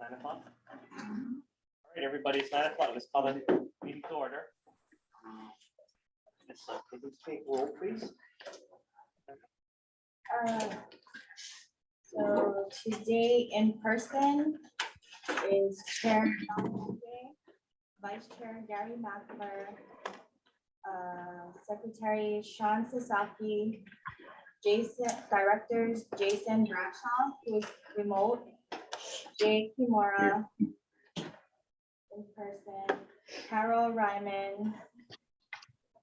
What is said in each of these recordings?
9 o'clock. All right, everybody, it's 9 o'clock. Let's call the meeting to order. Could you take roll, please? So today in person is Chair Don Day, Vice Chair Gary Mackler, Secretary Sean Sasaki, Directors Jason Bradshaw, who is remote, Jay Kimura in person, Carol Ryman,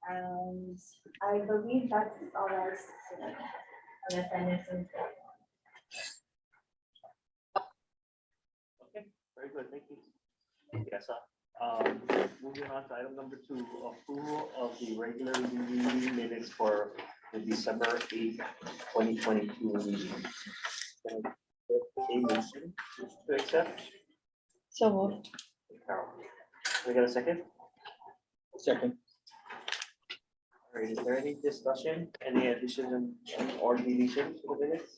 and I believe that's all I see. Unless I missed anything. Okay, very good, thank you. Yes, moving on to item number 2, approval of the regular meeting minutes for the December 8th, 2022 meeting. Can I get a motion to accept? So moved. Carol, can we get a second? Second. All right, is there any discussion, any additions or deletions to the minutes?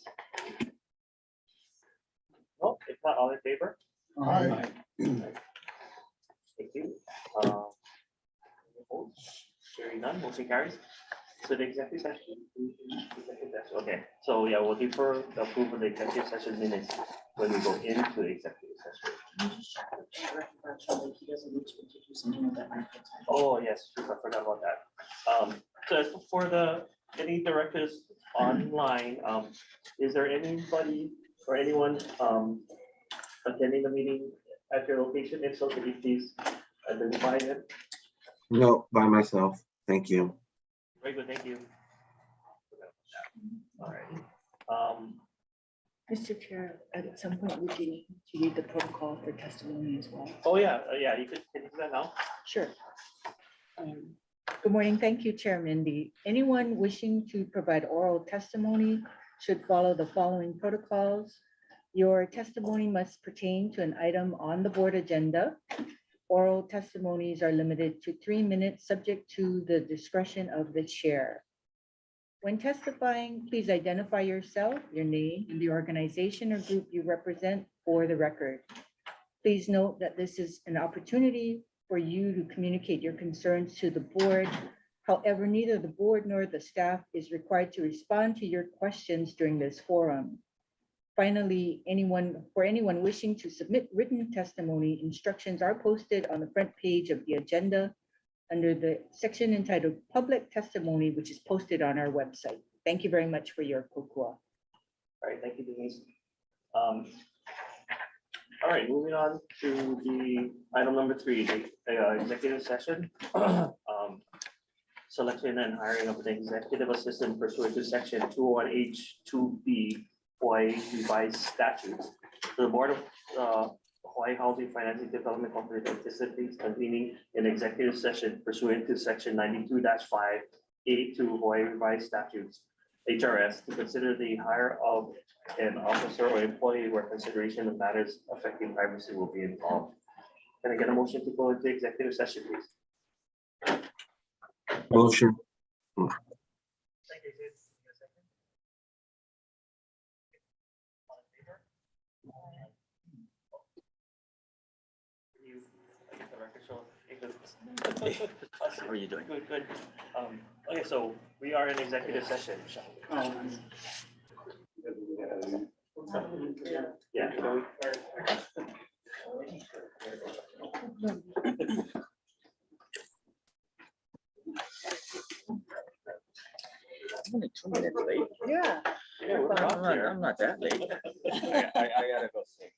No, if not, all in favor? Aye. Thank you. Opposed? Hearing none, motion carries. So the executive session. Okay, so yeah, we'll defer the approval of the executive session minutes when we go into the executive session. Oh, yes, I forgot about that. So as for the any directors online, is there anybody or anyone attending the meeting at your location? If so, could you please identify them? No, by myself. Thank you. Very good, thank you. All right. Mr. Chair, at some point we do need to read the protocol for testimony as well. Oh, yeah, yeah, you could do that now. Sure. Good morning. Thank you, Chair Mindy. Anyone wishing to provide oral testimony should follow the following protocols. Your testimony must pertain to an item on the board agenda. Oral testimonies are limited to 3 minutes, subject to the discretion of the chair. When testifying, please identify yourself, your name, and the organization or group you represent for the record. Please note that this is an opportunity for you to communicate your concerns to the board. However, neither the board nor the staff is required to respond to your questions during this forum. Finally, for anyone wishing to submit written testimony, instructions are posted on the front page of the agenda under the section entitled Public Testimony, which is posted on our website. Thank you very much for your kokua. All right, thank you, Denise. All right, moving on to the item number 3, the executive session. Selection and hiring of an executive assistant pursuant to section 201H2B Hawaii revised statutes. The Board of Hawaii Housing Financing Development Company anticipates convening an executive session pursuant to section 92-5A2 Hawaii revised statutes, HRS, to consider the hire of an officer or employee where consideration of matters affecting privacy will be involved. Can I get a motion to go into executive session, please? Motion. Thank you, Sid. A second. All in favor? You, I get the record show. How are you doing? Good, good. Okay, so we are in executive session. Yeah. I'm only 2 minutes late. Yeah. Yeah, we're up here. I'm not that late. I gotta go see.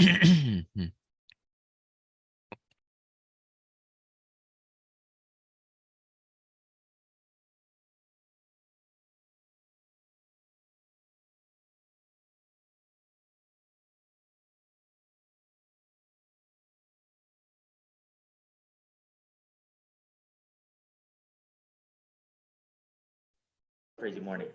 Crazy morning.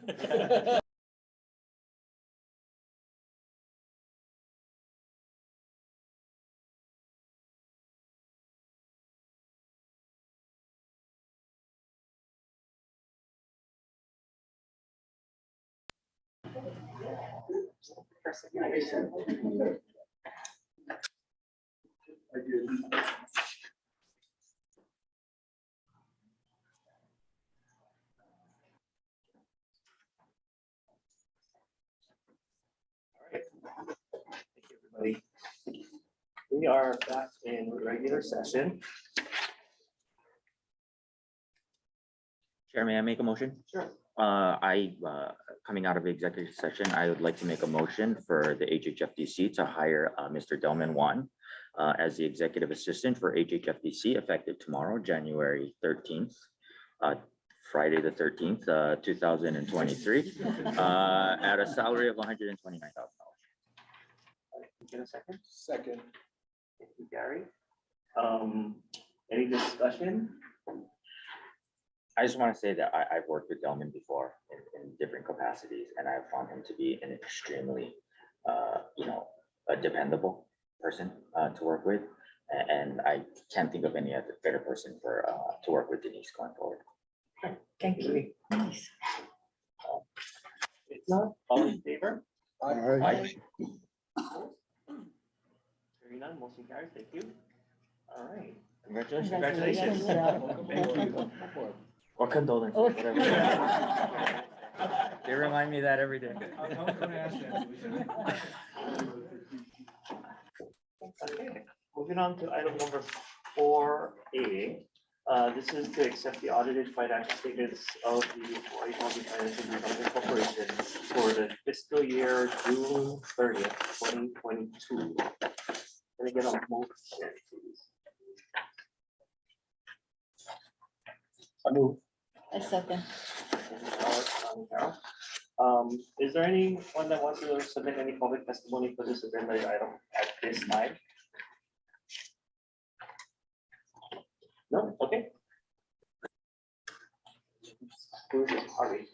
Thank you, everybody. We are back in regular session. Chair, may I make a motion? Sure. Coming out of the executive session, I would like to make a motion for the HHFDC to hire Mr. Delman Wan as the executive assistant for HHFDC effective tomorrow, January 13th, Friday the 13th, 2023, at a salary of $129,000. Get a second? Second. Thank you, Gary. Any discussion? I just want to say that I've worked with Delman before in different capacities, and I've found him to be an extremely, a dependable person to work with. And I can't think of any other better person for to work with Denise going forward. Thank you. Nice. If not, all in favor? Aye. Hearing none, motion carries. Thank you. All right. Congratulations. Congratulations. Or condolences, Oh. whatever. They remind me that every day. Okay, moving on to item number 4A. This is to accept the audited financial statements of the Hawaii Housing Financial Development Corporation for the fiscal year June 30th, 2022. Can I get a motion, please? I move. A second. Is there anyone that wants to submit any public testimony for this agenda item at this time? No, okay. Who's this party?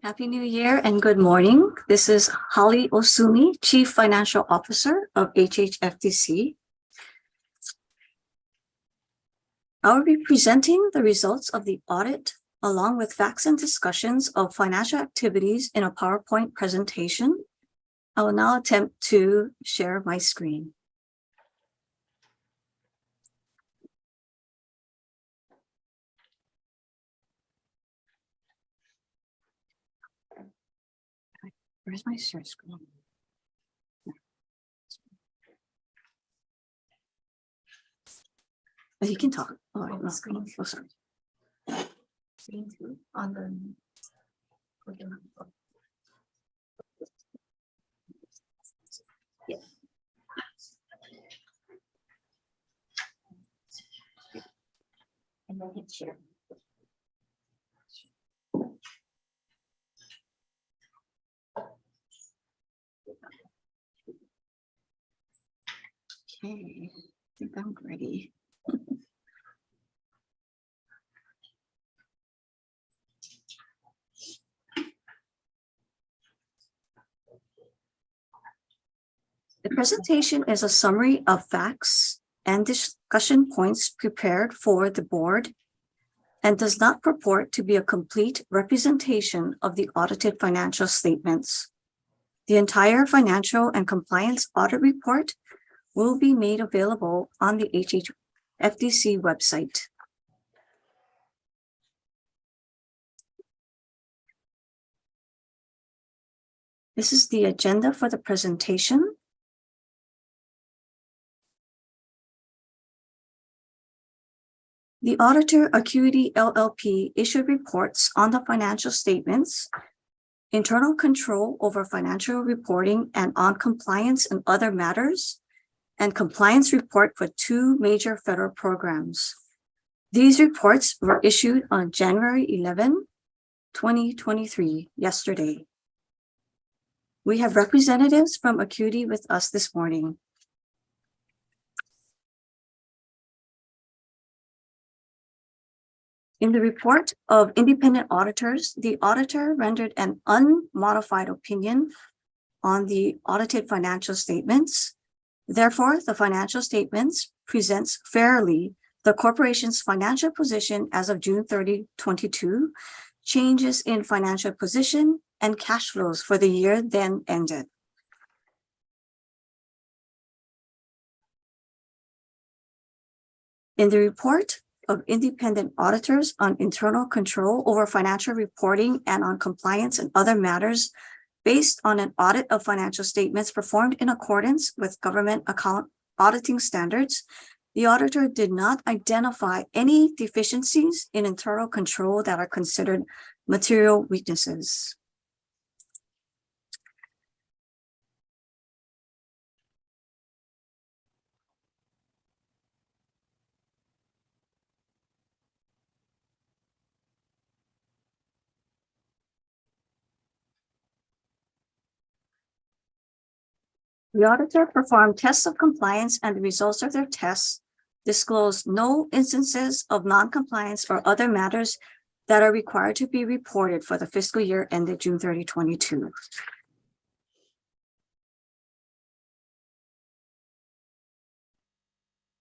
Happy New Year and good morning. This is Holly Osumi, Chief Financial Officer of HHFDC. I will be presenting the results of the audit along with facts and discussions of financial activities in a PowerPoint presentation. I will now attempt to share my screen. Where's my share screen? Oh, you can talk. Oh, no. Screen. Oh, sorry. Screen two on the. Yes. And then hit share. Okay, I think I'm ready. The presentation is a summary of facts and discussion points prepared for the board and does not purport to be a complete representation of the audited financial statements. The entire financial and compliance audit report will be made available on the HHFDC website. This is the agenda for the presentation. The auditor Acuity LLP issued reports on the financial statements, internal control over financial reporting and on compliance and other matters, and compliance report for 2 major federal programs. These reports were issued on January 11, 2023, yesterday. We have representatives from Acuity with us this morning. In the report of independent auditors, the auditor rendered an unmodified opinion on the audited financial statements. Therefore, the financial statements presents fairly the corporation's financial position as of June 30, 2022, changes in financial position and cash flows for the year then ended. In the report of independent auditors on internal control over financial reporting and on compliance and other matters based on an audit of financial statements performed in accordance with government account auditing standards, the auditor did not identify any deficiencies in internal control that are considered material weaknesses. The auditor performed tests of compliance and the results of their tests disclosed no instances of non-compliance or other matters that are required to be reported for the fiscal year ended June 30, 2022.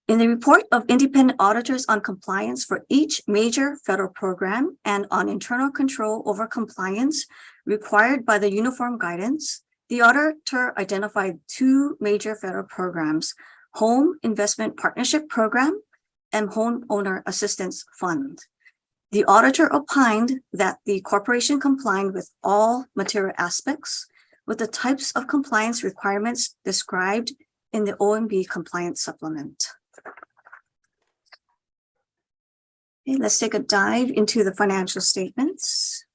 In the report of independent auditors on compliance for each major federal program and on internal control over compliance required by the uniform guidance, the auditor identified 2 major federal programs, Home Investment Partnership Program and Homeowner Assistance Fund. The auditor opined that the corporation complied with all material aspects with the types of compliance requirements described in the OMB compliance supplement. Okay, let's take a dive into the financial statements.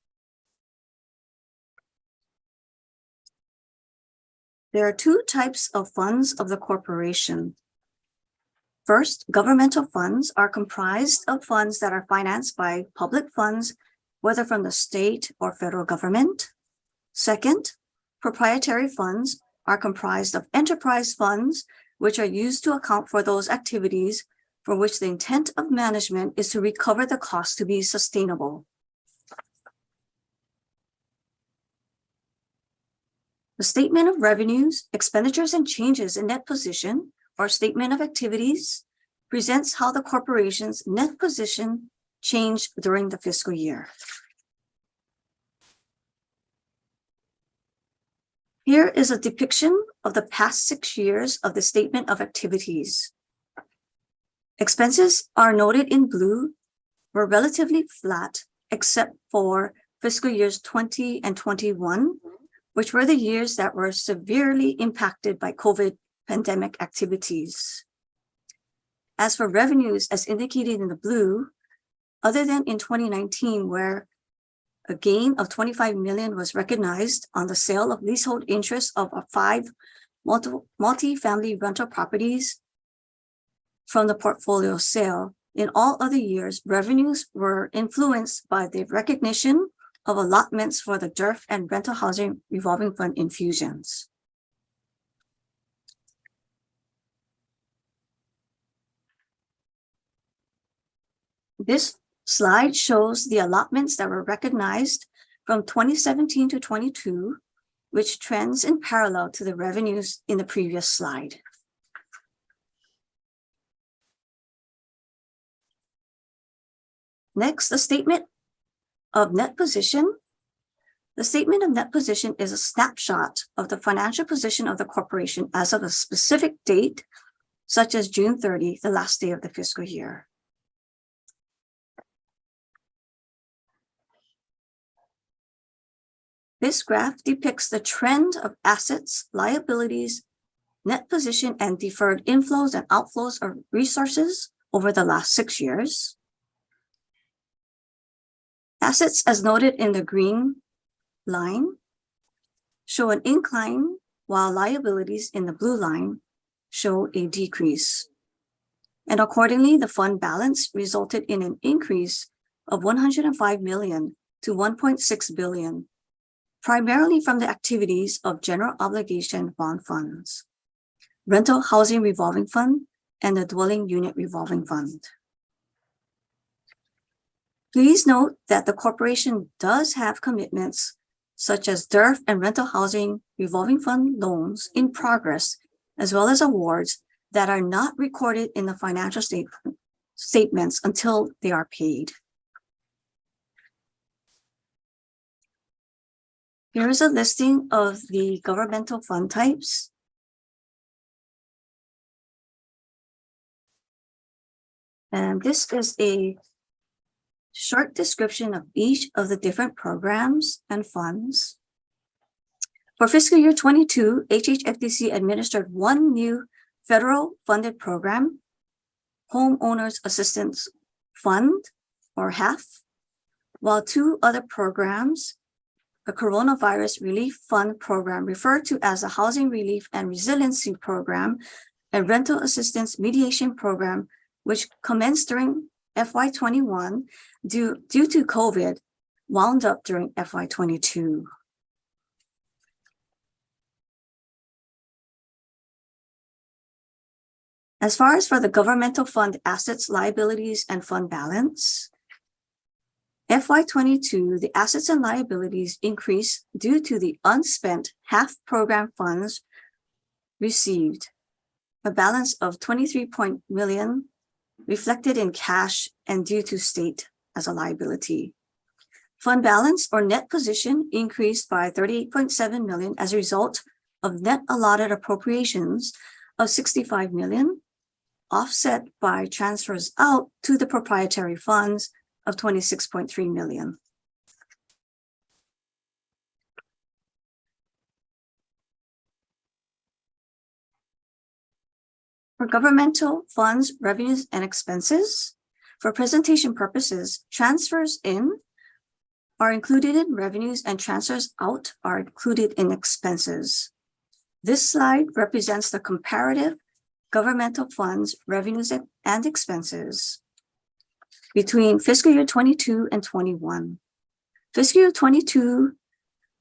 There are 2 types of funds of the corporation. First, governmental funds are comprised of funds that are financed by public funds, whether from the state or federal government. Second, proprietary funds are comprised of enterprise funds, which are used to account for those activities for which the intent of management is to recover the cost to be sustainable. The statement of revenues, expenditures, and changes in net position, or statement of activities, presents how the corporation's net position changed during the fiscal year. Here is a depiction of the past 6 years of the statement of activities. Expenses are noted in blue, were relatively flat, except for fiscal years 20 and 21, which were the years that were severely impacted by COVID pandemic activities. As for revenues, as indicated in the blue, other than in 2019, where a gain of 25 million was recognized on the sale of leasehold interest of 5 multi-family rental properties from the portfolio sale, in all other years, revenues were influenced by the recognition of allotments for the DERF and rental housing revolving fund infusions. This slide shows the allotments that were recognized from 2017 to 22, which trends in parallel to the revenues in the previous slide. Next, the statement of net position. The statement of net position is a snapshot of the financial position of the corporation as of a specific date, such as June 30, the last day of the fiscal year. This graph depicts the trend of assets, liabilities, net position, and deferred inflows and outflows of resources over the last 6 years. Assets, as noted in the green line, show an incline, while liabilities in the blue line show a decrease. And accordingly, the fund balance resulted in an increase of 105 million to 1.6 billion, primarily from the activities of general obligation bond funds, rental housing revolving fund, and the dwelling unit revolving fund. Please note that the corporation does have commitments such as DERF and rental housing revolving fund loans in progress, as well as awards that are not recorded in the financial statements until they are paid. Here is a listing of the governmental fund types. And this is a short description of each of the different programs and funds. For fiscal year 22, HHFDC administered one new federal funded program, Homeowners Assistance Fund, or HAF, while two other programs, the Coronavirus Relief Fund program, referred to as the Housing Relief and Resiliency Program, and Rental Assistance Mediation Program, which commenced during FY21 due to COVID, wound up during FY22. As far as for the governmental fund assets, liabilities, and fund balance, FY22, the assets and liabilities increased due to the unspent HAF program funds received, a balance of 23 million reflected in cash and due to state as a liability. Fund balance or net position increased by 38.7 million as a result of net allotted appropriations of 65 million, offset by transfers out to the proprietary funds of 26.3 million. For governmental funds, revenues, and expenses, for presentation purposes, transfers in are included in revenues and transfers out are included in expenses. This slide represents the comparative governmental funds, revenues, and expenses between fiscal year 22 and 21. Fiscal year 22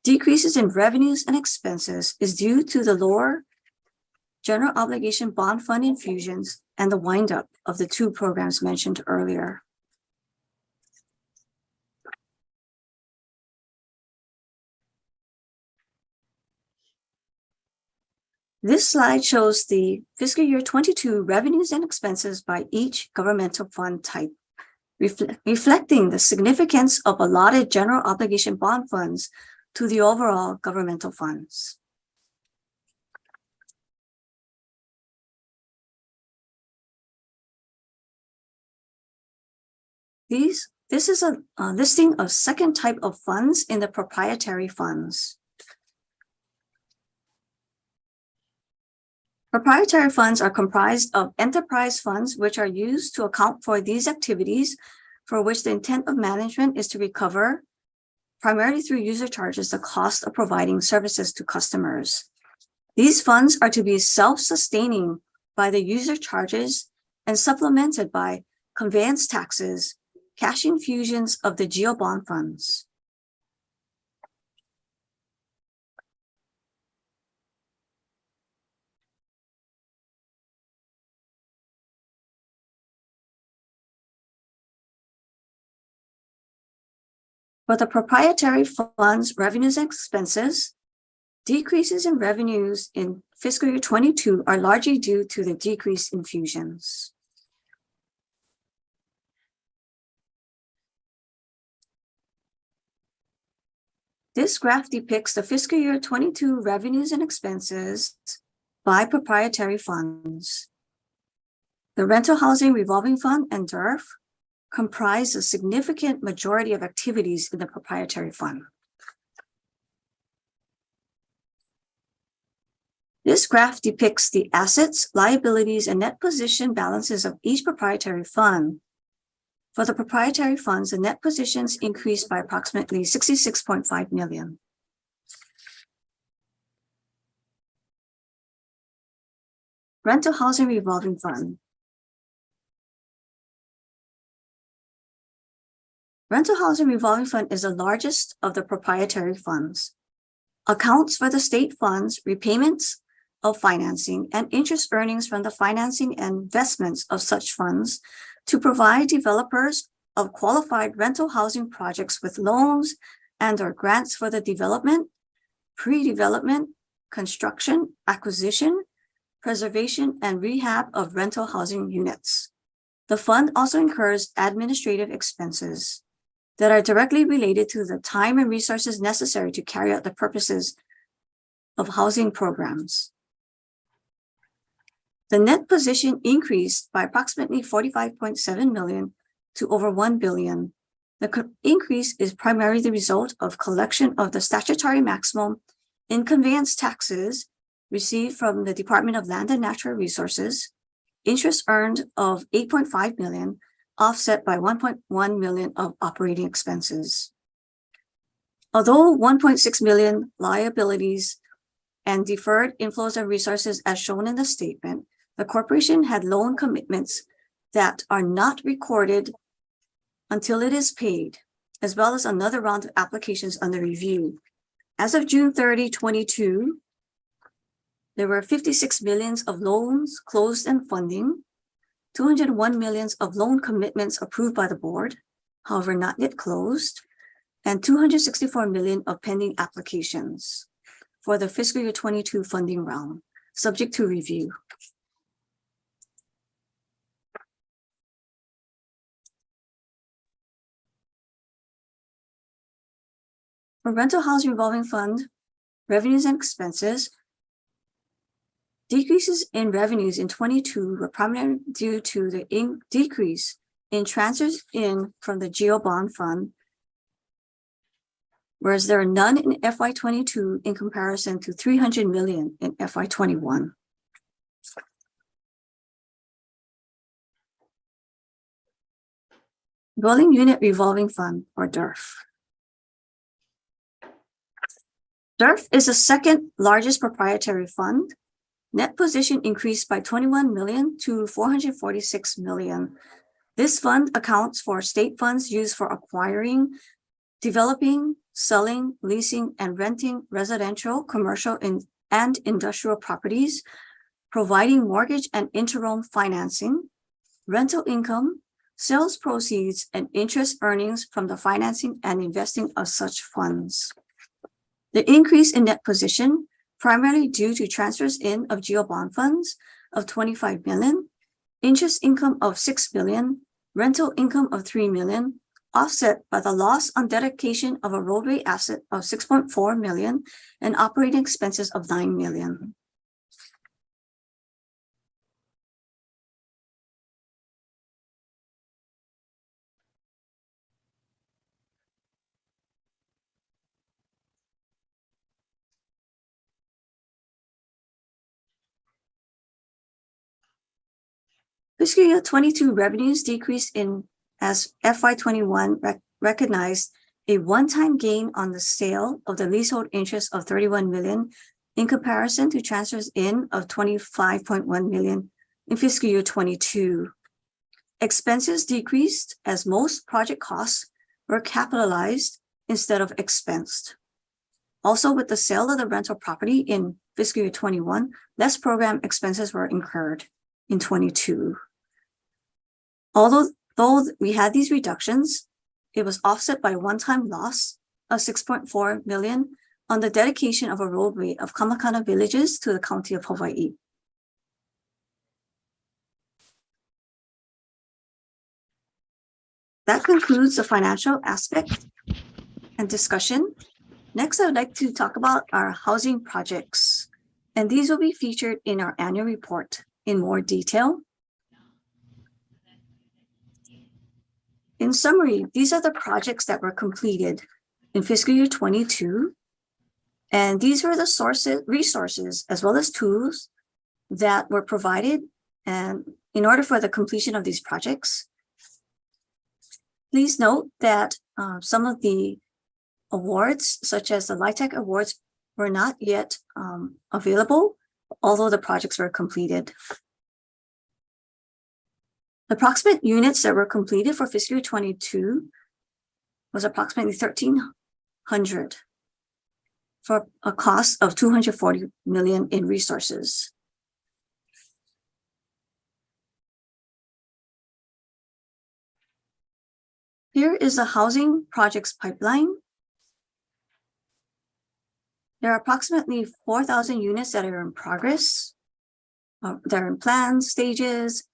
decreases in revenues and expenses is due to the lower general obligation bond fund infusions and the windup of the two programs mentioned earlier. This slide shows the fiscal year 22 revenues and expenses by each governmental fund type, reflecting the significance of allotted general obligation bond funds to the overall governmental funds. This is a listing of second type of funds in the proprietary funds. Proprietary funds are comprised of enterprise funds, which are used to account for these activities for which the intent of management is to recover, primarily through user charges, the cost of providing services to customers. These funds are to be self-sustaining by the user charges and supplemented by conveyance taxes, cash infusions of the GEO bond funds. For the proprietary funds, revenues and expenses, decreases in revenues in fiscal year 22 are largely due to the decreased infusions. This graph depicts the fiscal year 22 revenues and expenses by proprietary funds. The rental housing revolving fund and DERF comprise a significant majority of activities in the proprietary fund. This graph depicts the assets, liabilities, and net position balances of each proprietary fund For the proprietary funds, the net positions increased by approximately 66.5 million. Rental housing revolving fund. Rental housing revolving fund is the largest of the proprietary funds. Accounts for the state funds, repayments of financing, and interest earnings from the financing and investments of such funds to provide developers of qualified rental housing projects with loans and/or grants for the development, pre-development, construction, acquisition, preservation, and rehab of rental housing units. The fund also incurs administrative expenses that are directly related to the time and resources necessary to carry out the purposes of housing programs. The net position increased by approximately 45.7 million to over 1 billion. The increase is primarily the result of collection of the statutory maximum in conveyance taxes received from the Department of Land and Natural Resources, interest earned of 8.5 million, offset by 1.1 million of operating expenses. Although 1.6 million liabilities and deferred inflows of resources as shown in the statement, the corporation had loan commitments that are not recorded until it is paid, as well as another round of applications under review. As of June 30, 2022, there were 56 millions of loans closed and funding, 201 millions of loan commitments approved by the board, however not yet closed, and 264 million of pending applications for the fiscal year 22 funding round, subject to review. For rental housing revolving fund, revenues and expenses, decreases in revenues in 22 were primarily due to the decrease in transfers in from the GEO bond fund, whereas there are none in FY22 in comparison to 300 million in FY21. Dwelling Unit Revolving Fund, or DURF. DURF is the second largest proprietary fund. Net position increased by 21 million to 446 million. This fund accounts for state funds used for acquiring, developing, selling, leasing, and renting residential, commercial, and industrial properties, providing mortgage and interim financing, rental income, sales proceeds, and interest earnings from the financing and investing of such funds. The increase in net position primarily due to transfers in of GEO bond funds of 25 million, interest income of 6 million, rental income of 3 million, offset by the loss on dedication of a roadway asset of 6.4 million and operating expenses of 9 million. Fiscal year 22 revenues decreased in as FY21 recognized a one-time gain on the sale of the leasehold interest of 31 million in comparison to transfers in of 25.1 million in fiscal year 22. Expenses decreased as most project costs were capitalized instead of expensed. Also, with the sale of the rental property in fiscal year 21, less program expenses were incurred in 22. Although we had these reductions, it was offset by a one-time loss of 6.4 million on the dedication of a roadway of Kamakana villages to the county of Hawaii. That concludes the financial aspect and discussion. Next, I would like to talk about our housing projects, and these will be featured in our annual report in more detail. In summary, these are the projects that were completed in fiscal year 22, and these were the resources as well as tools that were provided and in order for the completion of these projects. Please note that some of the awards, such as the LIHTC awards, were not yet available, although the projects were completed. The approximate units that were completed for fiscal year 22 was approximately 1,300 for a cost of 240 million in resources. Here is the housing projects pipeline. There are approximately 4,000 units that are in progress. They're in plan stages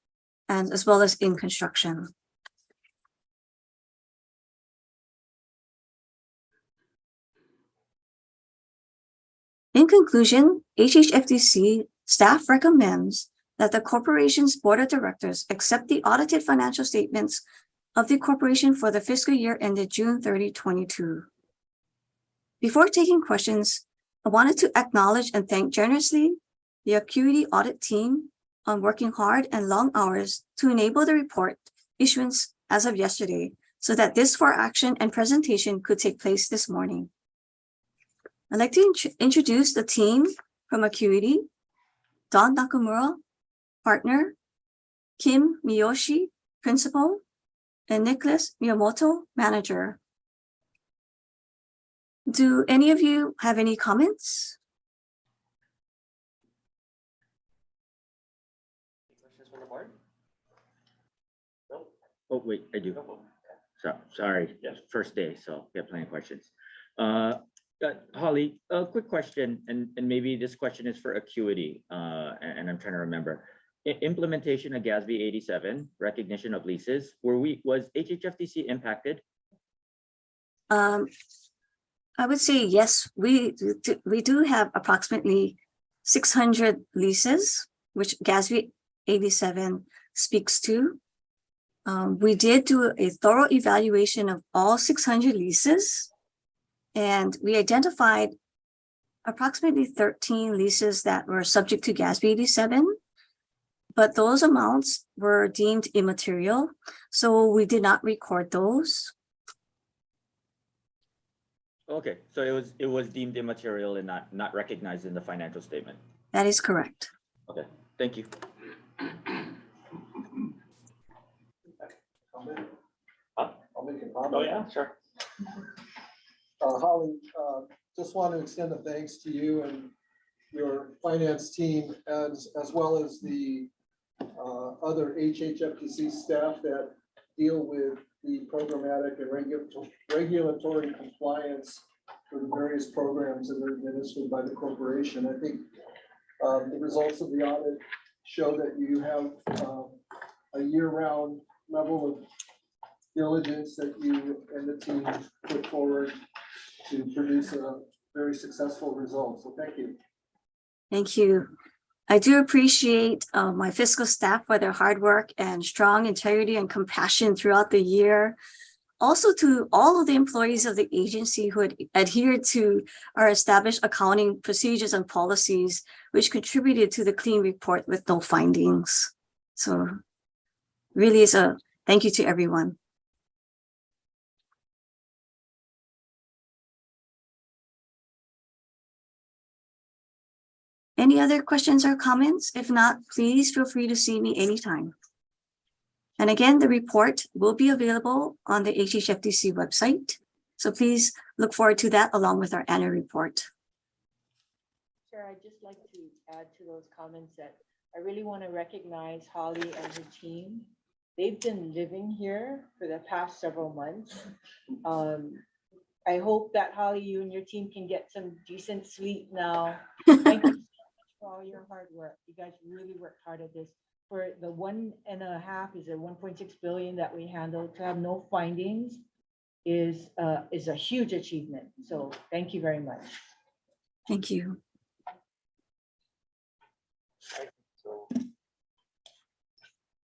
and as well as in construction. In conclusion, HHFDC staff recommends that the corporation's board of directors accept the audited financial statements of the corporation for the fiscal year ended June 30, 2022. Before taking questions, I wanted to acknowledge and thank generously the Acuity audit team on working hard and long hours to enable the report issuance as of yesterday, so that this for action and presentation could take place this morning. I'd like to introduce the team from Acuity: Don Nakamura, partner; Kim Miyoshi, principal; and Nicholas Miyamoto, manager. Do any of you have any comments? Questions from the board? No? Oh, wait, I do. No? So, sorry, Yes. first day, so we have plenty of questions. Holly, a quick question, and maybe this question is for Acuity, and I'm trying to remember. Implementation of GASB 87, recognition of leases, was HHFDC impacted? I would say yes, we do have approximately 600 leases, which GASB 87 speaks to. We did do a thorough evaluation of all 600 leases, and we identified approximately 13 leases that were subject to GASB 87, but those amounts were deemed immaterial, so we did not record those. Okay, so it was deemed immaterial and not recognized in the financial statement. That is correct. Okay, thank you. Comment? Huh? I'll make a comment. Oh, yeah, sure. Holly, just want to extend a thanks to you and your finance team, as well as the other HHFDC staff that deal with the programmatic and regulatory compliance for the various programs that are administered by the corporation. I think the results of the audit show that you have a year-round level of diligence that you and the team put forward to produce a very successful result. So thank you. Thank you. I do appreciate my fiscal staff for their hard work and strong integrity and compassion throughout the year. Also to all of the employees of the agency who had adhered to our established accounting procedures and policies, which contributed to the clean report with no findings. So really is a thank you to everyone. Any other questions or comments? If not, please feel free to see me anytime. And again, the report will be available on the HHFDC website. So please look forward to that along with our annual report. Chair, I'd just like to add to those comments that I really want to recognize Holly and her team. They've been living here for the past several months. I hope that Holly, you and your team can get some decent sleep now. Thank you for all your hard work. You guys really worked hard at this. For the 1.5 is a 1.6 billion that we handled, to have no findings is a huge achievement. So thank you very much. Thank you. So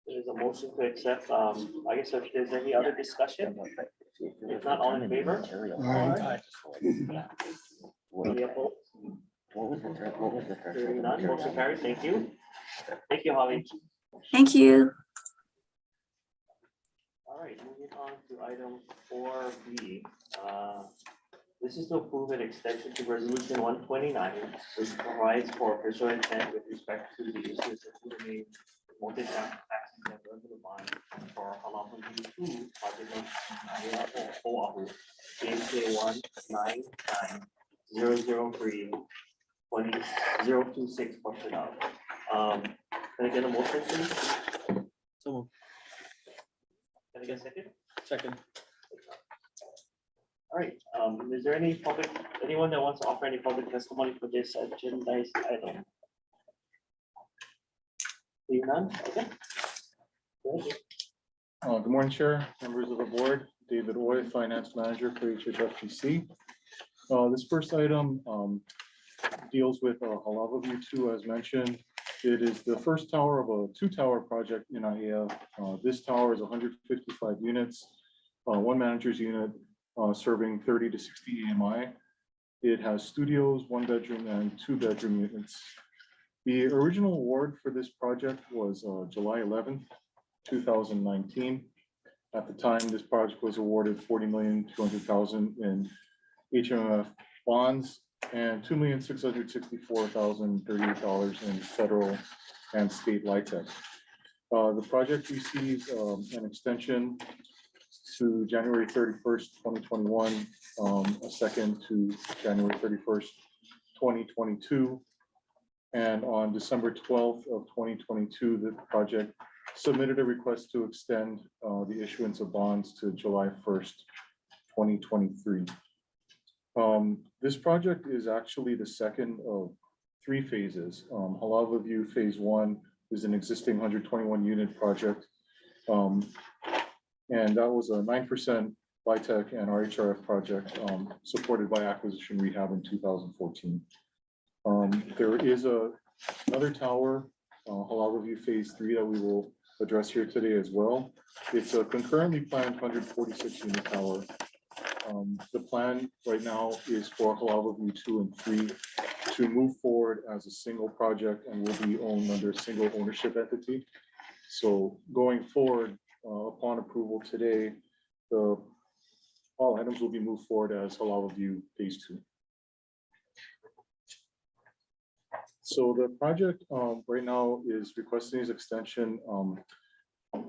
there's a motion to accept. I guess if there's any other discussion, if not, all in favor? Any opposed? What was the Hearing none, motion carries. Thank you. Thank you, Holly. Thank you. All right, moving on to item 4B. This is to approve an extension to resolution 129, which provides for official intent with respect to the issues of the multi-tax and revenue bond for Halaman U2 project of Oahu, JK 199-003-20026 Portugal. Can I get a motion, please? So Can I get a second? second. All right, is there anyone that wants to offer any public testimony for this agendized item? Seeing none, okay. Go ahead. Good morning, Chair, members of the board. David Oy, Finance Manager for HHFDC. This first item deals with Halava View 2, as mentioned. It is the first tower of a two-tower project in IAF. This tower is 155 units, one manager's unit serving 30 to 60 AMI. It has studios, one bedroom and two bedroom units. The original award for this project was July 11th, 2019. At the time, this project was awarded $40,200,000 in HMF bonds and $2,664,038 in federal and state LIHTC. The project received an extension to January 31st, 2021, a second to January 31st, 2022. And on December 12th of 2022, the project submitted a request to extend the issuance of bonds to July 1st, 2023. This project is actually the second of three phases. Halava View Phase 1 is an existing 121 unit project. And that was a 9% LIHTC and RHRF project supported by acquisition rehab in 2014. There is another tower, Halava View Phase 3, that we will address here today as well. It's a concurrently planned 146 unit tower. The plan right now is for Halava View 2 and 3 to move forward as a single project and will be owned under a single ownership entity. So going forward, upon approval today, all items will be moved forward as Halava View Phase 2. So the project right now is requesting his extension.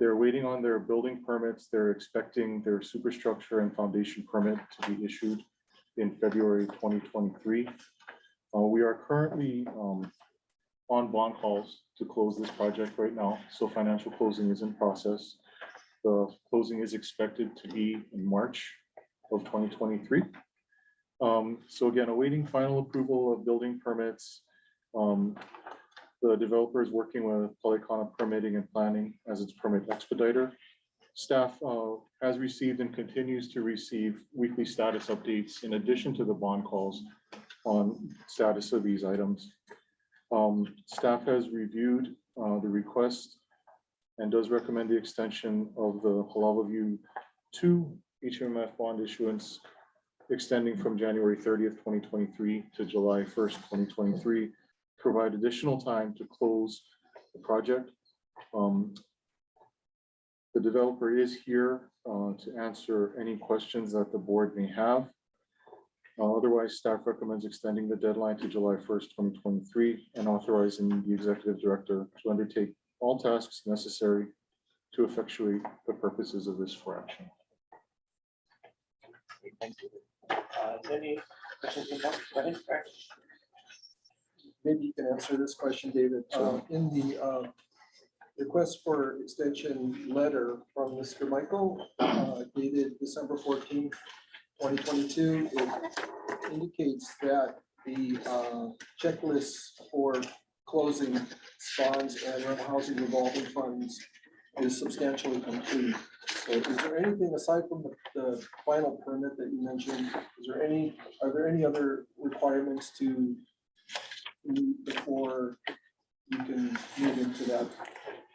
They're waiting on their building permits. They're expecting their superstructure and foundation permit to be issued in February 2023. We are currently on bond calls to close this project right now. So financial closing is in process. The closing is expected to be in March of 2023. So again, awaiting final approval of building permits. The developer is working with Polycona Permitting and Planning as its permit expediter. Staff has received and continues to receive weekly status updates in addition to the bond calls on status of these items. Staff has reviewed the request and does recommend the extension of the Halava View 2 HMF bond issuance extending from January 30th, 2023 to July 1st, 2023, provide additional time to close the project. The developer is here to answer any questions that the board may have. Otherwise, staff recommends extending the deadline to July 1st, 2023, and authorizing the executive director to undertake all tasks necessary to effectuate the purposes of this for action. Thank you. Is there any questions from us? Go ahead, Eric. Maybe you can answer this question, David. In the request for extension letter from Mr. Michael, dated December 14th, 2022, it indicates that the checklist for closing bonds and rental housing revolving funds is substantially complete. So is there anything aside from the final permit that you mentioned, are there any other requirements to meet before you can move into that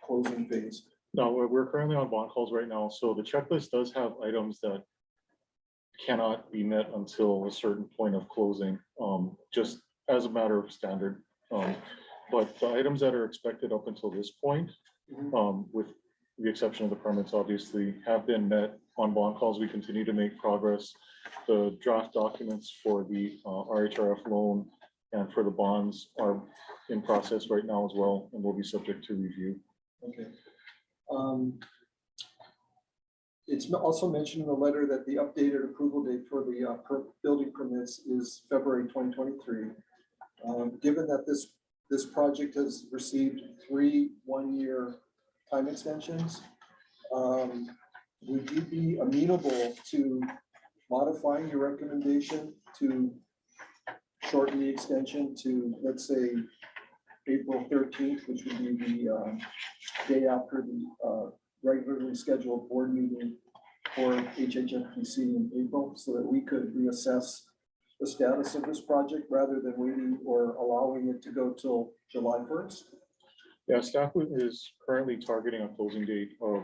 closing phase? No, we're currently on bond calls right now. So the checklist does have items that cannot be met until a certain point of closing, just as a matter of standard. But the items that are expected up until this point, with the exception of the permits, obviously, have been met. On bond calls, we continue to make progress. The draft documents for the RHRF loan and for the bonds are in process right now as well, and will be subject to review. Okay. It's also mentioned in the letter that the updated approval date for the building permits is February 2023. Given that this project has received 3 one-year time extensions, would you be amenable to modifying your recommendation to shorten the extension to, let's say, April 13th, which would be the day after the regularly scheduled board meeting for HHFDC in April, so that we could reassess the status of this project rather than waiting or allowing it to go till July 1st? Yeah, staff is currently targeting a closing date of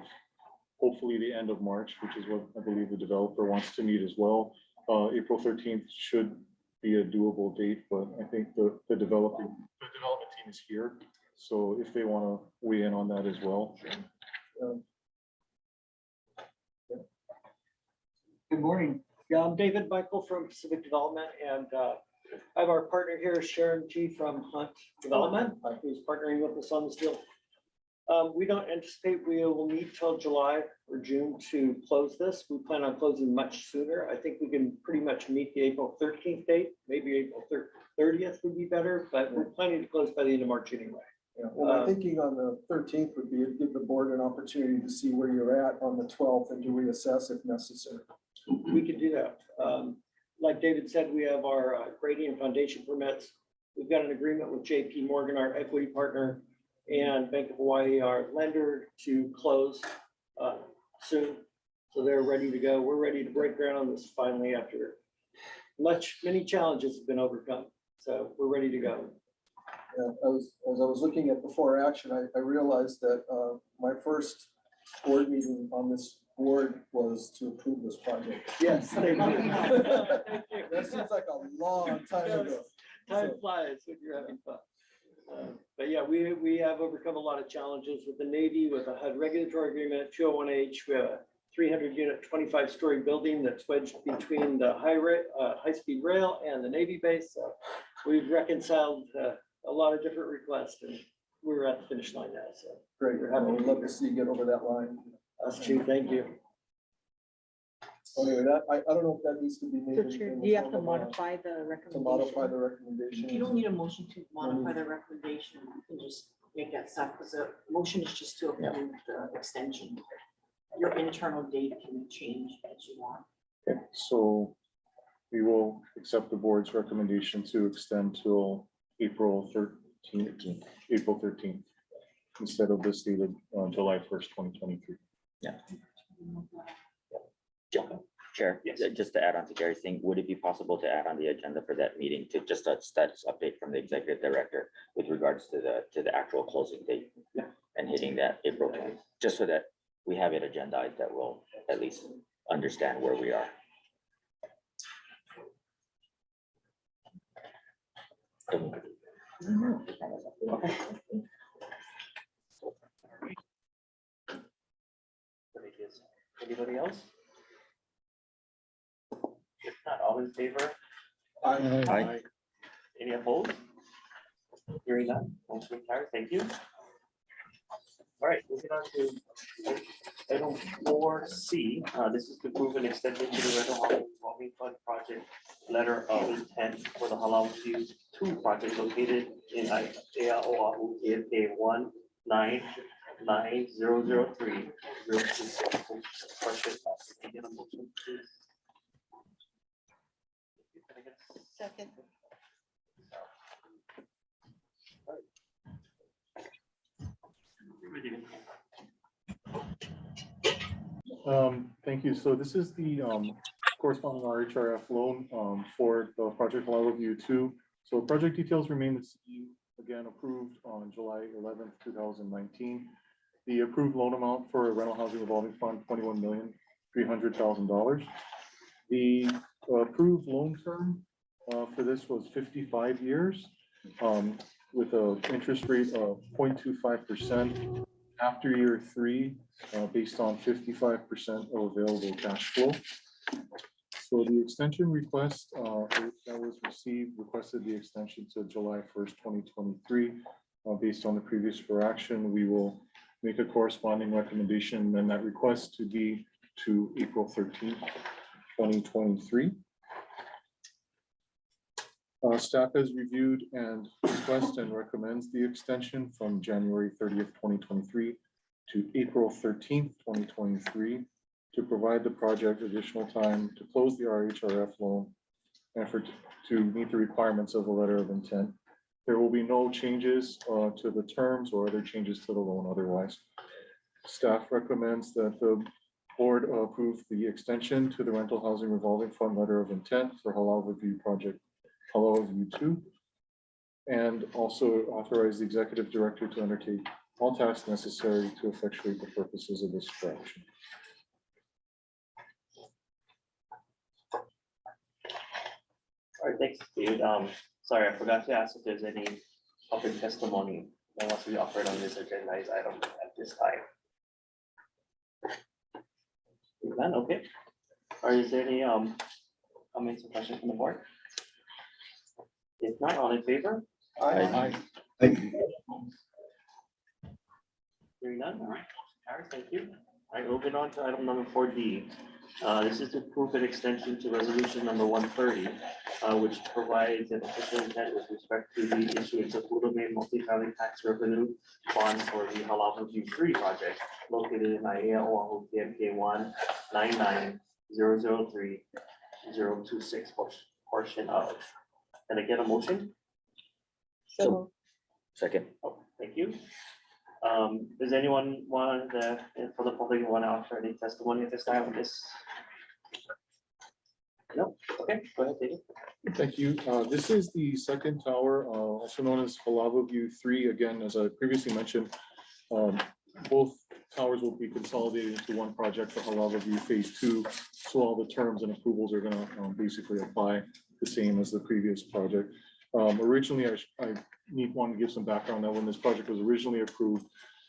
hopefully the end of March, which is what I believe the developer wants to meet as well. April 13th should be a doable date, but I think the development team is here. So if they want to weigh in on that as well. Good morning. Yeah, I'm David Michael from Pacific Development, and I have our partner here, Sharon G. from Hunt Development, who's partnering with us on this deal. We don't anticipate we will need till July or June to close this. We plan on closing much sooner. I think we can pretty much meet the April 13th date, maybe April 30th would be better, but we're planning to close by the end of March anyway. Yeah, well, my thinking on the 13th would be to give the board an opportunity to see where you're at on the 12th and to reassess if necessary. We could do that. Like David said, we have our grading and foundation permits. We've got an agreement with JP Morgan, our equity partner, and Bank of Hawaii, our lender, to close soon. So they're ready to go. We're ready to break ground on this finally after many challenges have been overcome. So we're ready to go. Yeah, as I was looking at before action, I realized that my first board meeting on this board was to approve this project. Yes, thank you. That seems like a long time ago. Time flies when you're having fun. But yeah, we have overcome a lot of challenges with the Navy, with a HUD regulatory agreement, 201H. We have a 300-unit, 25-story building that's wedged between the high-speed rail and the Navy base. So we've reconciled a lot of different requests, and we're at the finish line now. So Great. I would love to see you get over that line. us too. Thank you. Anyway, I don't know if that needs to be made. So in Chair, the do you have to form of modify the To recommendation? modify the recommendation. You don't need a motion to modify the recommendation, you can just make that stuff, because the motion is just to approve the extension. Your internal date can change as you want. Okay, so we will accept the board's recommendation to extend till April 13th, instead of the stated July 1st, 2023. Chair, Yes. just to add on to Gary's thing, would it be possible to add on the agenda for that meeting to just a status update from the executive director with regards to the actual closing date? Yeah. And hitting that April 20th, just so that we have it agendized, that we'll at least understand where we are. Okay. Anybody else? If not, all in favor? Aye. Any opposed? Hearing none, motion carried. Thank you. All right, moving on to item 4C. This is to approve an extension to the rental housing revolving fund project letter of intent for the Halal View 2 project located in Oahu, KFK 199003026. Question. Can I get a motion, please? Second. Thank you. So this is the corresponding RHRF loan for the project Halal View 2. So project details remain the same, again approved on July 11th, 2019. The approved loan amount for rental housing revolving fund, $21,300,000. The approved loan term for this was 55 years with an interest rate of 0.25%. after year 3, based on 55% of available cash flow. So the extension request that was received requested the extension to July 1st, 2023. Based on the previous for action, we will make a corresponding recommendation and that request to be to April 13th, 2023. Staff has reviewed and requests and recommends the extension from January 30th, 2023 to April 13th, 2023 to provide the project additional time to close the RHRF loan and to meet the requirements of the letter of intent. There will be no changes to the terms or other changes to the loan otherwise. Staff recommends that the board approve the extension to the rental housing revolving fund letter of intent for Halal Review project Halal Review 2, and also authorize the executive director to undertake all tasks necessary to effectuate the purposes of this action. All right, thanks, David. Sorry, I forgot to ask if there's any public testimony that wants to be offered on this agendized item at this time. None, okay. Or is there any comments or questions from the board? If not, all in favor? Aye. Hearing none, all right. All right, thank you. All right, moving on to item number 4D. This is to approve an extension to resolution number 130, which provides an official intent with respect to the issuance of Hudome multifamily tax revenue bonds for the Halal Review 3 project located in IAL Oahu KMK 199003026 portion of. Can I get a motion? So Second. Oh, thank you. Does anyone want for the public want to offer any testimony at this time on this? No, okay, go ahead, David. Thank you. This is the second tower, also known as Halal View 3. Again, as I previously mentioned, both towers will be consolidated into one project for Halal View Phase 2. So all the terms and approvals are going to basically apply the same as the previous project. Originally, I want to give some background that when this project was originally approved,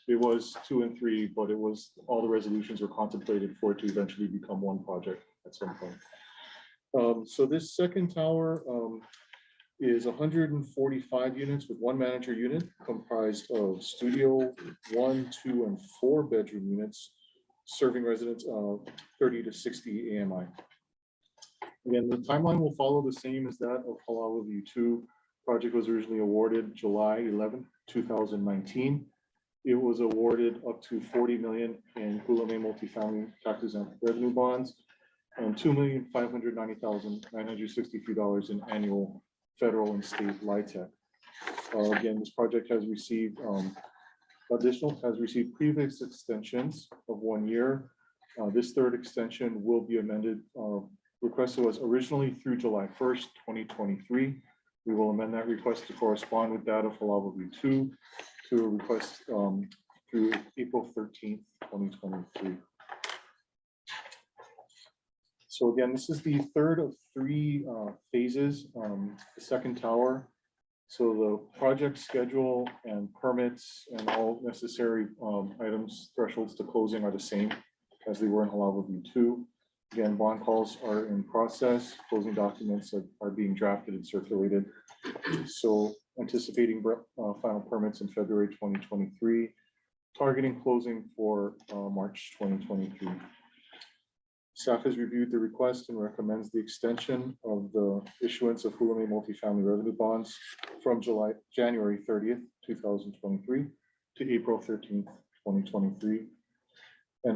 it was 2 and 3, but it was all the resolutions were contemplated for it to eventually become one project at some point. So this second tower is 145 units with 1 manager unit comprised of studio, 1, 2, and 4 bedroom units, serving residents 30 to 60 AMI. Again, the timeline will follow the same as that of Halal View 2. Project was originally awarded July 11, 2019. It was awarded up to 40 million in Hudome multifamily tax exempt revenue bonds and $2,590,963 in annual federal and state LIHTC. Again, this project has received previous extensions of 1 year. This third extension will be amended. Requested was originally through July 1st, 2023. We will amend that request to correspond with that of Halal View 2 to a request through April 13th, 2023. So again, this is the third of 3 phases, the second tower. So the project schedule and permits and all necessary items, thresholds to closing are the same as they were in Halal View 2. Again, bond calls are in process. Closing documents are being drafted and circulated. So anticipating final permits in February 2023, targeting closing for March 2023. Staff has reviewed the request and recommends the extension of the issuance of Hudome multifamily revenue bonds from January 30th, 2023 to April 13th, 2023. And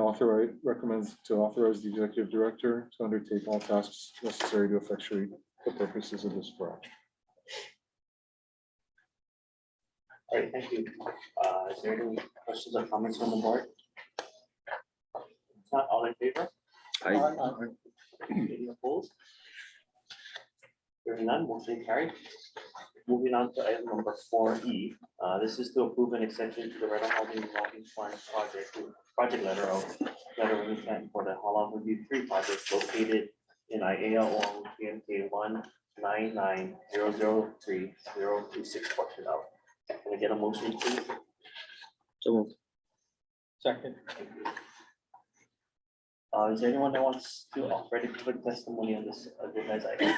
recommends to authorize the executive director to undertake all tasks necessary to effectuate the purposes of this project. All right, thank you. Is there any questions or comments from the board? If not, all in favor? Any opposed? Hearing none, motion carried. Moving on to item number 4E. This is to approve an extension to the rental housing revolving fund project letter of intent for the Halal Review 3 project located in IAL Oahu KMK 199003026 portion of. Can I get a motion, please? So moved. Second. Is there anyone that wants to offer any public testimony on this agenda item?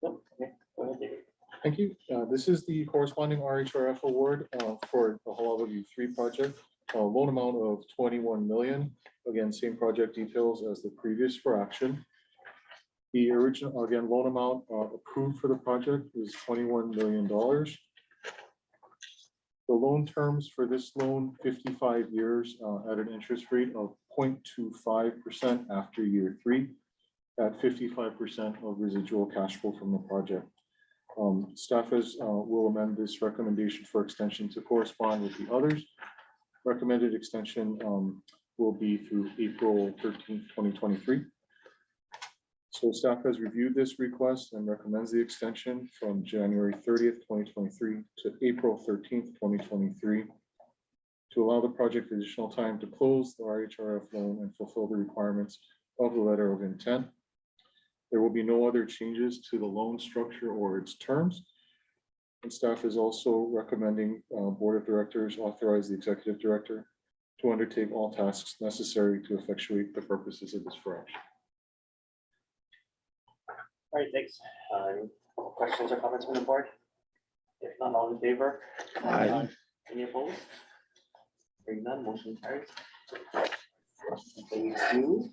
Nope. Okay, go ahead, David. Thank you. This is the corresponding RHRF award for the Hawaii View 3 project. Loan amount of 21 million. Again, same project details as the previous for action. The original, again, loan amount approved for the project is $21 million. The loan terms for this loan, 55 years at an interest rate of 0.25% after year 3, at 55% of residual cash flow from the project. Staff will amend this recommendation for extension to correspond with the others. Recommended extension will be through April 13th, 2023. So staff has reviewed this request and recommends the extension from January 30th, 2023 to April 13th, 2023 to allow the project additional time to close the RHRF loan and fulfill the requirements of the letter of intent. There will be no other changes to the loan structure or its terms. And staff is also recommending Board of Directors authorize the Executive Director to undertake all tasks necessary to effectuate the purposes of this for action. All right, thanks. Questions or comments from the board? If none, all in favor? Aye. Any opposed? Hearing none, motion carries. Thank you.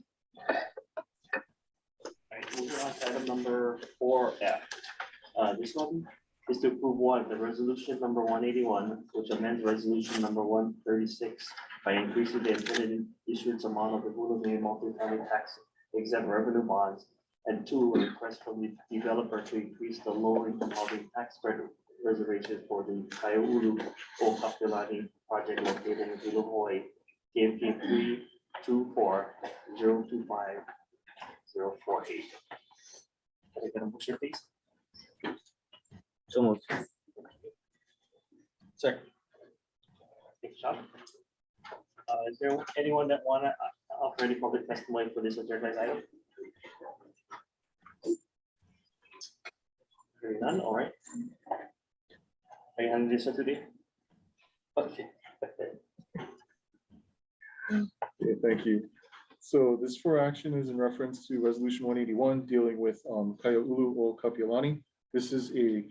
Alright, moving on to item number 4F. This one is to approve the resolution number 181, which amends resolution number 136 by increasing the intended issuance amount of the Hulu multi-family tax exempt revenue bonds. And 2, a request from the developer to increase the low income housing tax credit reservation for the Kaiulu o Kapilani project located in Hilo, Hawaii, KMK 324025048. Can I get a motion, please? So moved. Second. Thanks, Sean. Is there anyone that wanna offer any public testimony for this agenda item? Hearing none, all right. Are you handling this one today? Okay. Okay, thank you. So this for action is in reference to resolution 181 dealing with Kaiulu o Kapiolani. This is a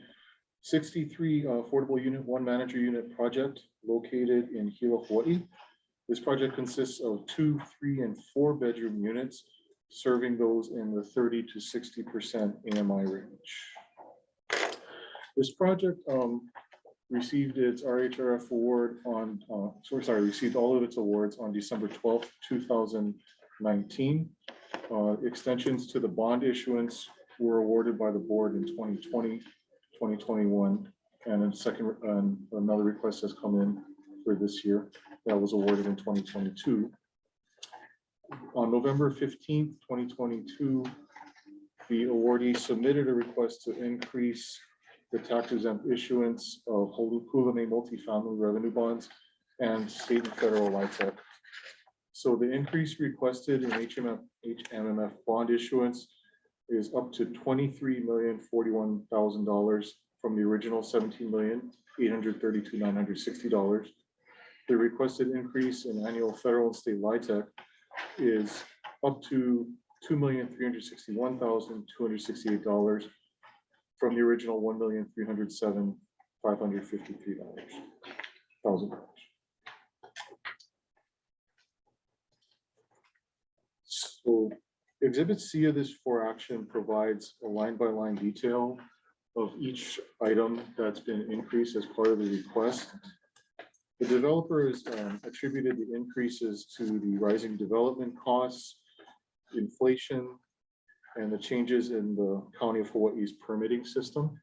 63 affordable unit, 1 manager unit project located in Hilo, Hawaii. This project consists of 2, 3, and 4 bedroom units, serving those in the 30 to 60% AMI range. This project received its RHRF award on, received all of its awards on December 12th, 2019. Extensions to the bond issuance were awarded by the board in 2020, 2021, and another request has come in for this year that was awarded in 2022. On November 15th, 2022, the awardee submitted a request to increase the tax exempt issuance of Hulane multifamily revenue bonds and state and federal LIHTC. So the increase requested in HMMF bond issuance is up to $23,041,000 from the original $17,832,960. The requested increase in annual federal and state LIHTC is up to $2,361,268 from the original $1,307,553,000. So Exhibit C of this for action provides a line-by-line detail of each item that's been increased as part of the request. The developer has attributed the increases to the rising development costs, inflation, and the changes in the County of Hawaii's permitting system.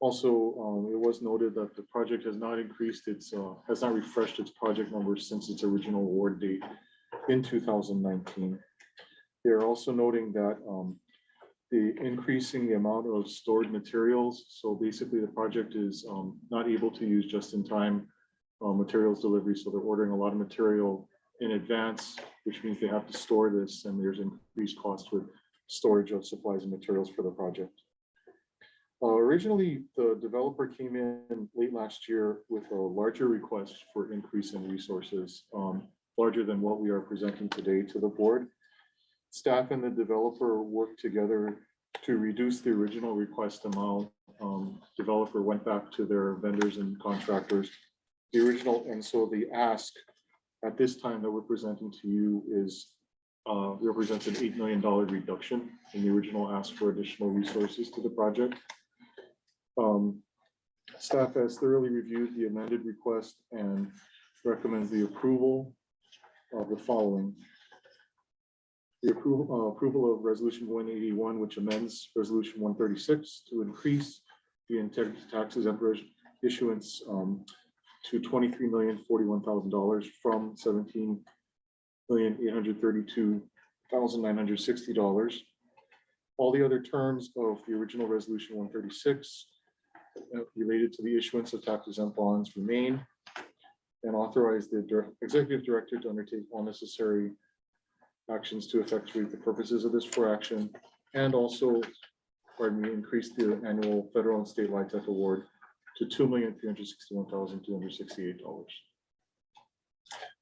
Also, it was noted that the project has not increased its, has not refreshed its project numbers since its original award date in 2019. They're also noting that the increasing the amount of stored materials. So basically the project is not able to use just-in-time materials delivery. So they're ordering a lot of material in advance, which means they have to store this, and there's increased cost with storage of supplies and materials for the project. Originally, the developer came in late last year with a larger request for increase in resources, larger than what we are presenting today to the board. Staff and the developer worked together to reduce the original request amount. Developer went back to their vendors and contractors. The original, and so the ask at this time that we're presenting to you is represents an $8 million reduction in the original ask for additional resources to the project. Staff has thoroughly reviewed the amended request and recommends the approval of the following. The approval of resolution 181, which amends resolution 136 to increase the integrity tax exempt issuance to $23,041,000 from $17,832,960. All the other terms of the original resolution 136 related to the issuance of tax exempt bonds remain, and authorize the executive director to undertake all necessary actions to effectuate the purposes of this for action, and also, pardon me, increase the annual federal and state LIHTC award to $2,361,268.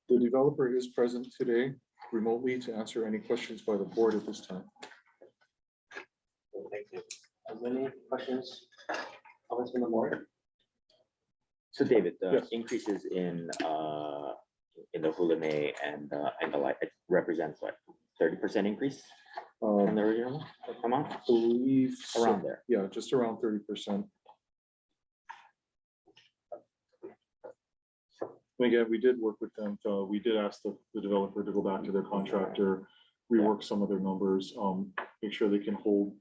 The developer is present today remotely to answer any questions by the board at this time. Thank you. Are there any questions, comments from the board? So David, the Yes. increases in the Hulame and the light, it represents what, 30% increase from the original amount? Believe so. Around there. Yeah, just around 30%. And again, we did work with them. We did ask the developer to go back to their contractor, rework some of their numbers, make sure they can hold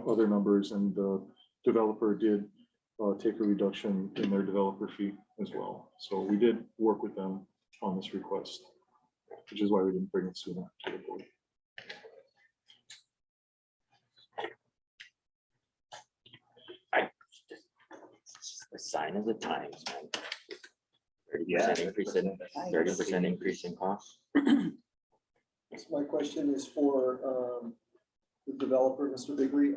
other numbers, and the developer did take a reduction in their developer fee as well. So we did work with them on this request, which is why we didn't bring it sooner to the board. The sign of the times, man. 30% Yeah. increase in 30% increase in cost. So my question is for the developer, Mr. Bigry.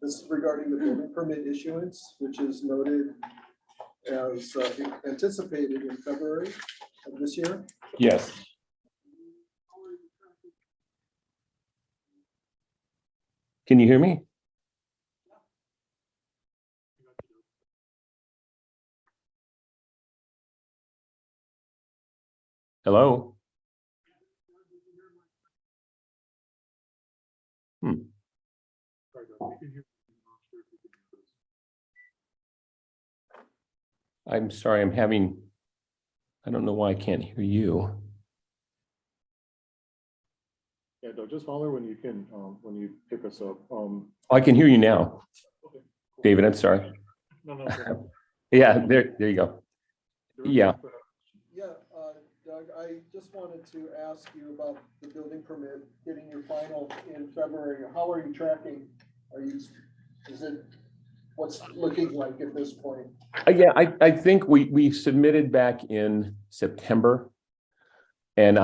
This is regarding the building permit issuance, which is noted as anticipated in February of this year. Yes. Can you hear me? Hello? I'm sorry, I don't know why I can't hear you. Yeah, Doug, just holler when you can, when you pick us up. I can hear you now. David, I'm sorry. No. Yeah, there you go. Yeah. Yeah, Doug, I just wanted to ask you about the building permit, getting your final in February. How are you tracking? What's it looking like at this point? Yeah, I think we submitted back in September, and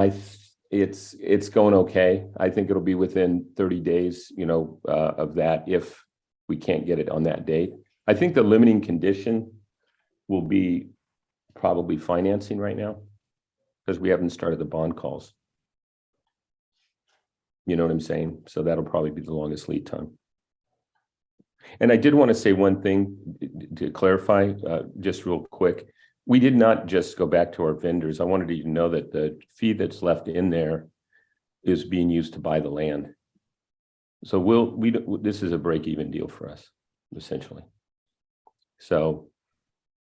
it's going okay. I think it'll be within 30 days, of that, if we can't get it on that date. I think the limiting condition will be probably financing right now, because we haven't started the bond calls. You know what I'm saying? So that'll probably be the longest lead time. And I did want to say one thing to clarify, just real quick. We did not just go back to our vendors. I wanted you to know that the fee that's left in there is being used to buy the land. So this is a break-even deal for us, essentially. So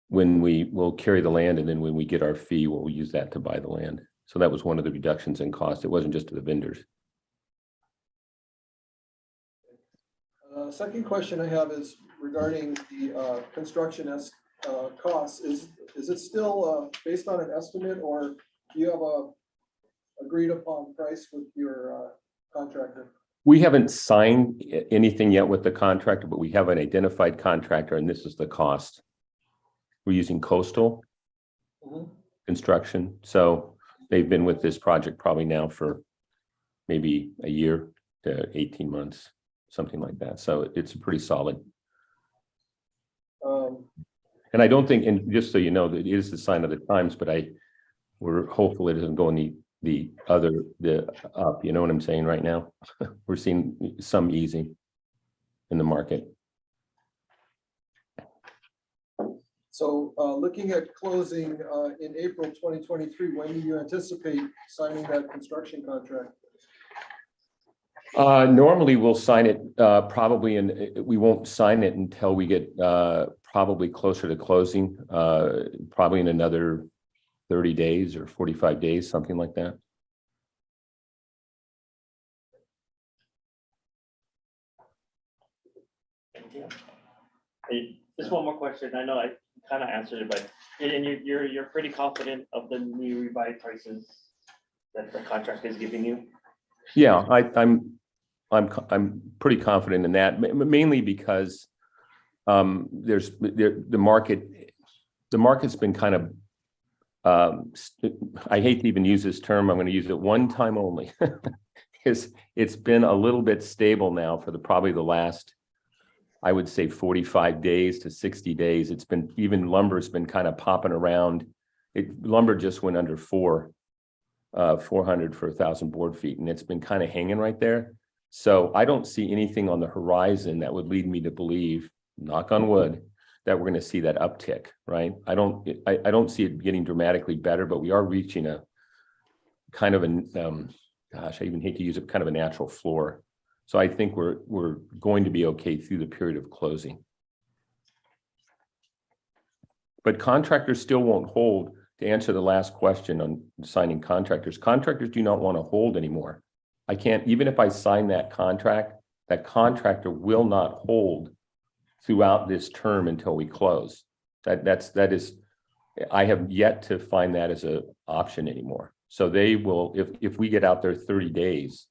we'll carry the land, and then when we get our fee, we'll use that to buy the land. So that was one of the reductions in cost. It wasn't just to the vendors. Second question I have is regarding the construction costs. Is it still based on an estimate, or do you have a agreed upon price with your contractor? We haven't signed anything yet with the contractor, but we have an identified contractor, and this is the cost. We're using Coastal Construction. So they've been with this project probably now for maybe a year to 18 months, something like that. So it's a pretty solid And I don't think, and just so you know, that it is the sign of the times, but we're hopeful it doesn't go in the up, you know what I'm saying right now? We're seeing some easing in the market. So looking at closing in April 2023, when do you anticipate signing that construction contract? Normally we'll sign it probably, and we won't sign it until we get probably closer to closing, probably in another 30 days or 45 days, something like that. Thank you. Hey, just one more question. I know I kind of answered it, but you're pretty confident of the new revised prices that the contract is giving you? Yeah, I'm pretty confident in that, mainly because the market's been kind of I hate to even use this term, I'm going to use it one time only. It's been a little bit stable now for probably the last, I would say 45 days to 60 days. It's been, even lumber's been kind of popping around. Lumber just went under 400 for 1,000 board feet, and it's been kind of hanging right there. So I don't see anything on the horizon that would lead me to believe, knock on wood, that we're going to see that uptick, right? I don't see it getting dramatically better, but we are reaching a kind of gosh, I even hate to use it, kind of a natural floor. So I think we're going to be okay through the period of closing. But contractors still won't hold. To answer the last question on signing contractors, contractors do not want to hold anymore. I can't, even if I sign that contract, that contractor will not hold throughout this term until we close. That is, I have yet to find that as an option anymore. So they will, if we get out there 30 days,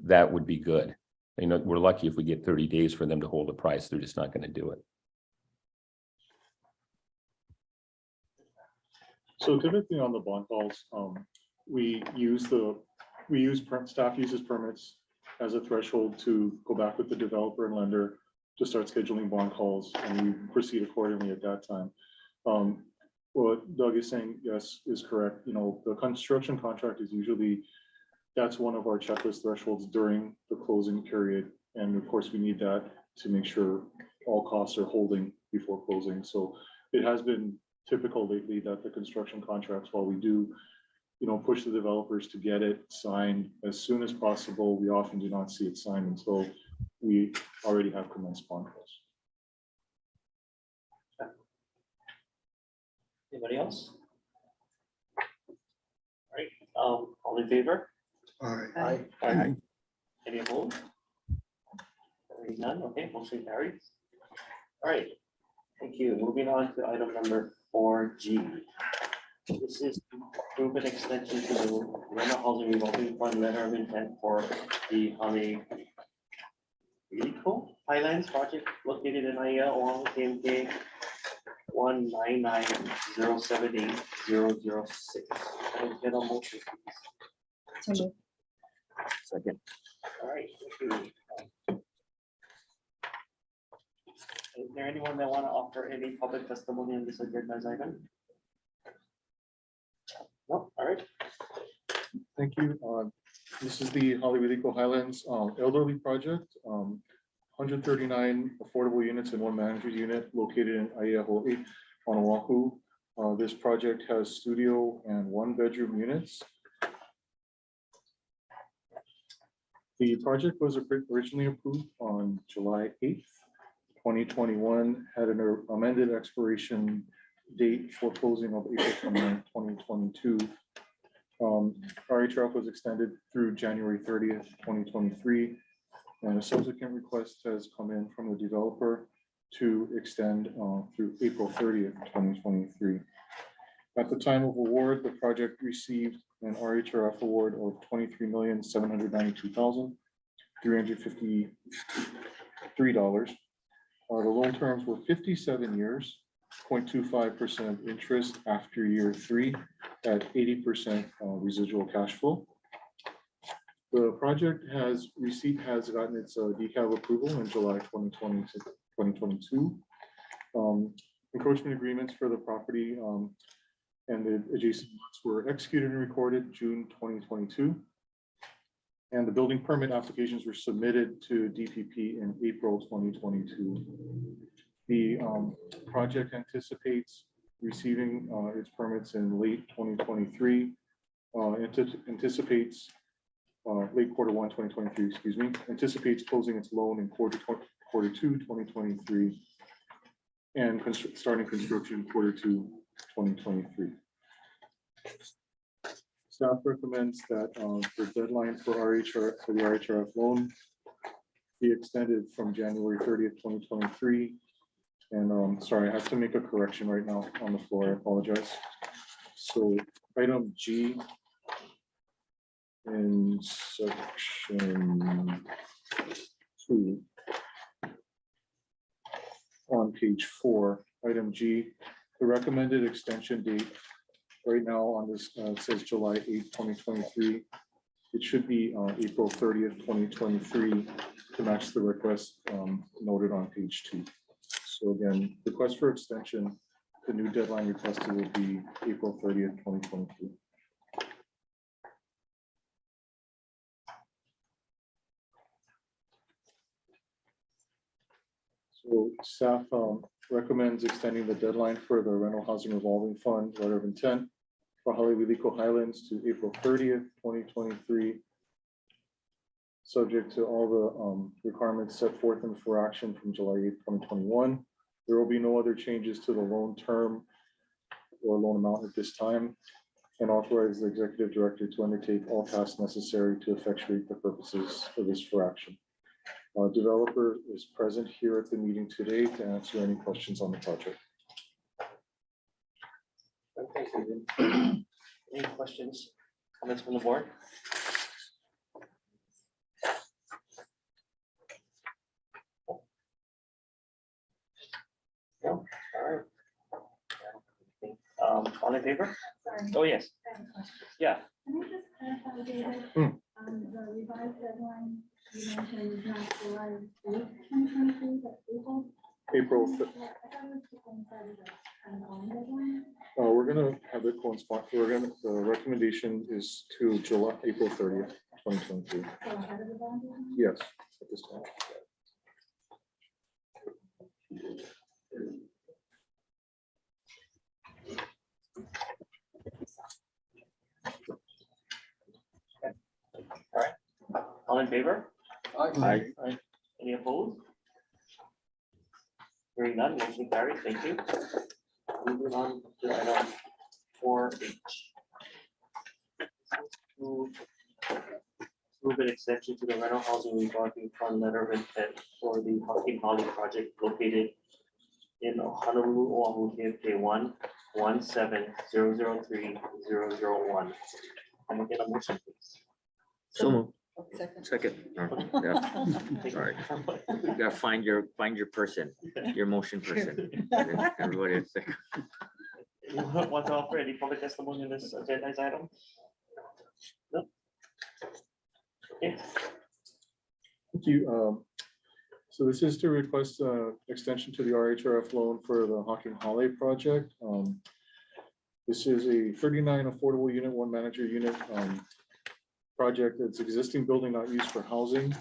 that would be good. You know, we're lucky if we get 30 days for them to hold the price. They're just not going to do it. So typically on the bond calls, staff uses permits as a threshold to go back with the developer and lender to start scheduling bond calls, and we proceed accordingly at that time. What Doug is saying, yes, is correct. You know, the construction contract is usually, that's one of our checklist thresholds during the closing period. And of course, we need that to make sure all costs are holding before closing. So it has been typical lately that the construction contracts, while we do, you know, push the developers to get it signed as soon as possible, we often do not see it signed until we already have commenced bond calls. Anybody else? All right, all in favor? Aye. Aye. Any opposed? Hearing none, okay, motion carries. All right, thank you. Moving on to item number 4G. This is to approve an extension to the rental housing revolving fund letter of intent for the Hale-Veliko Highlands project located in Aya along KMK 199078006. Can I get a motion, please? Second. All right. Thank you. Is there anyone that want to offer any public testimony on this agenda item? No, all right. Thank you. This is the Hale-Veliko Highlands elderly project. 139 affordable units in one manager's unit located in Aiyaho'i on Oahu. This project has studio and 1-bedroom units. The project was originally approved on July 8th, 2021, had an amended expiration date for closing of April 29th, 2022. RHF was extended through January 30th, 2023, and a subsequent request has come in from the developer to extend through April 30th, 2023. At the time of award, the project received an RHRF award of $23,792,353. The loan terms were 57 years, 0.25% interest after year 3 at 80% residual cash flow. The project has gotten its DCAV approval in July 2022. Encroachment agreements for the property and the adjacent lots were executed and recorded June 2022. And the building permit applications were submitted to DPP in April 2022. The project anticipates receiving its permits in late 2023. Anticipates late Q1 2023, excuse me, anticipates closing its loan in Q2 2023 and starting construction in Q2 2023. Staff recommends that the deadline for the RHRF loan be extended from January 30th, 2023. And sorry, I have to make a correction right now on the floor. I apologize. So item G in section 2 on page 4, item G, the recommended extension date right now on this says July 8th, 2023. It should be April 30th, 2023 to match the request noted on page 2. So again, request for extension, the new deadline requested will be April 30th, 2023. So staff recommends extending the deadline for the rental housing revolving fund letter of intent for Hale-Wilico Highlands to April 30th, 2023. Subject to all the requirements set forth in for action from July 8th, 2021. There will be no other changes to the loan term or loan amount at this time, and authorize the executive director to undertake all tasks necessary to effectuate the purposes of this for action. Developer is present here at the meeting today to answer any questions on the project. Thanks, Stephen. Any questions, comments from the board? No, all right. All in favor? Sorry. Oh, yes, I have a question. yeah. Can I just clarify, David, the revised deadline you mentioned is not July 8th, 2023, but April? April, I thought it was to coincide with the kind of own deadline. we're gonna have it coincide. The recommendation is to July, April 30th, 2022. So ahead of the bond deadline? Yes, at this time. All in favor? Aye. Any opposed? Hearing none, motion carries. Thank you. Moving on to item 4H. Move an extension to the rental housing revolving fund letter of intent for the Hocking Holly project located in Honolulu, Oahu, KFK 117003001. Can I get a motion, please? So moved. Second. Second. Yeah. Sorry. You gotta find your person, your motion person. Everybody is sick. Want to offer any public testimony on this agenda item? No? Okay. Thank you. So this is to request extension to the RHRF loan for the Hocking Holly project. This is a 39 affordable unit, one manager unit project. That's existing building not used for housing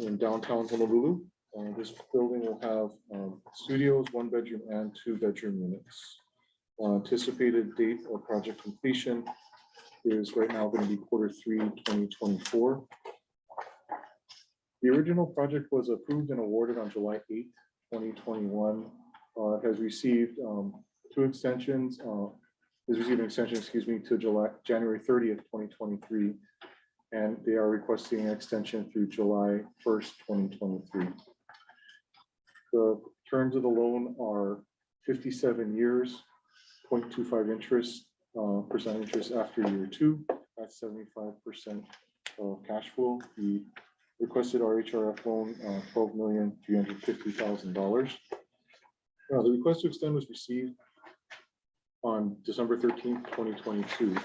in downtown Honolulu. This building will have studios, 1 bedroom and 2 bedroom units. Anticipated date of project completion is right now going to be Q3 2024. The original project was approved and awarded on July 8th, 2021. Has received 2 extensions. Is receiving an extension, excuse me, to January 30th, 2023. And they are requesting an extension through July 1st, 2023. The terms of the loan are 57 years, 0.25 interest, percent interest after year 2, that's 75% of cash flow. The requested RHRF loan, $12,350,000. The request to extend was received on December 13th, 2022.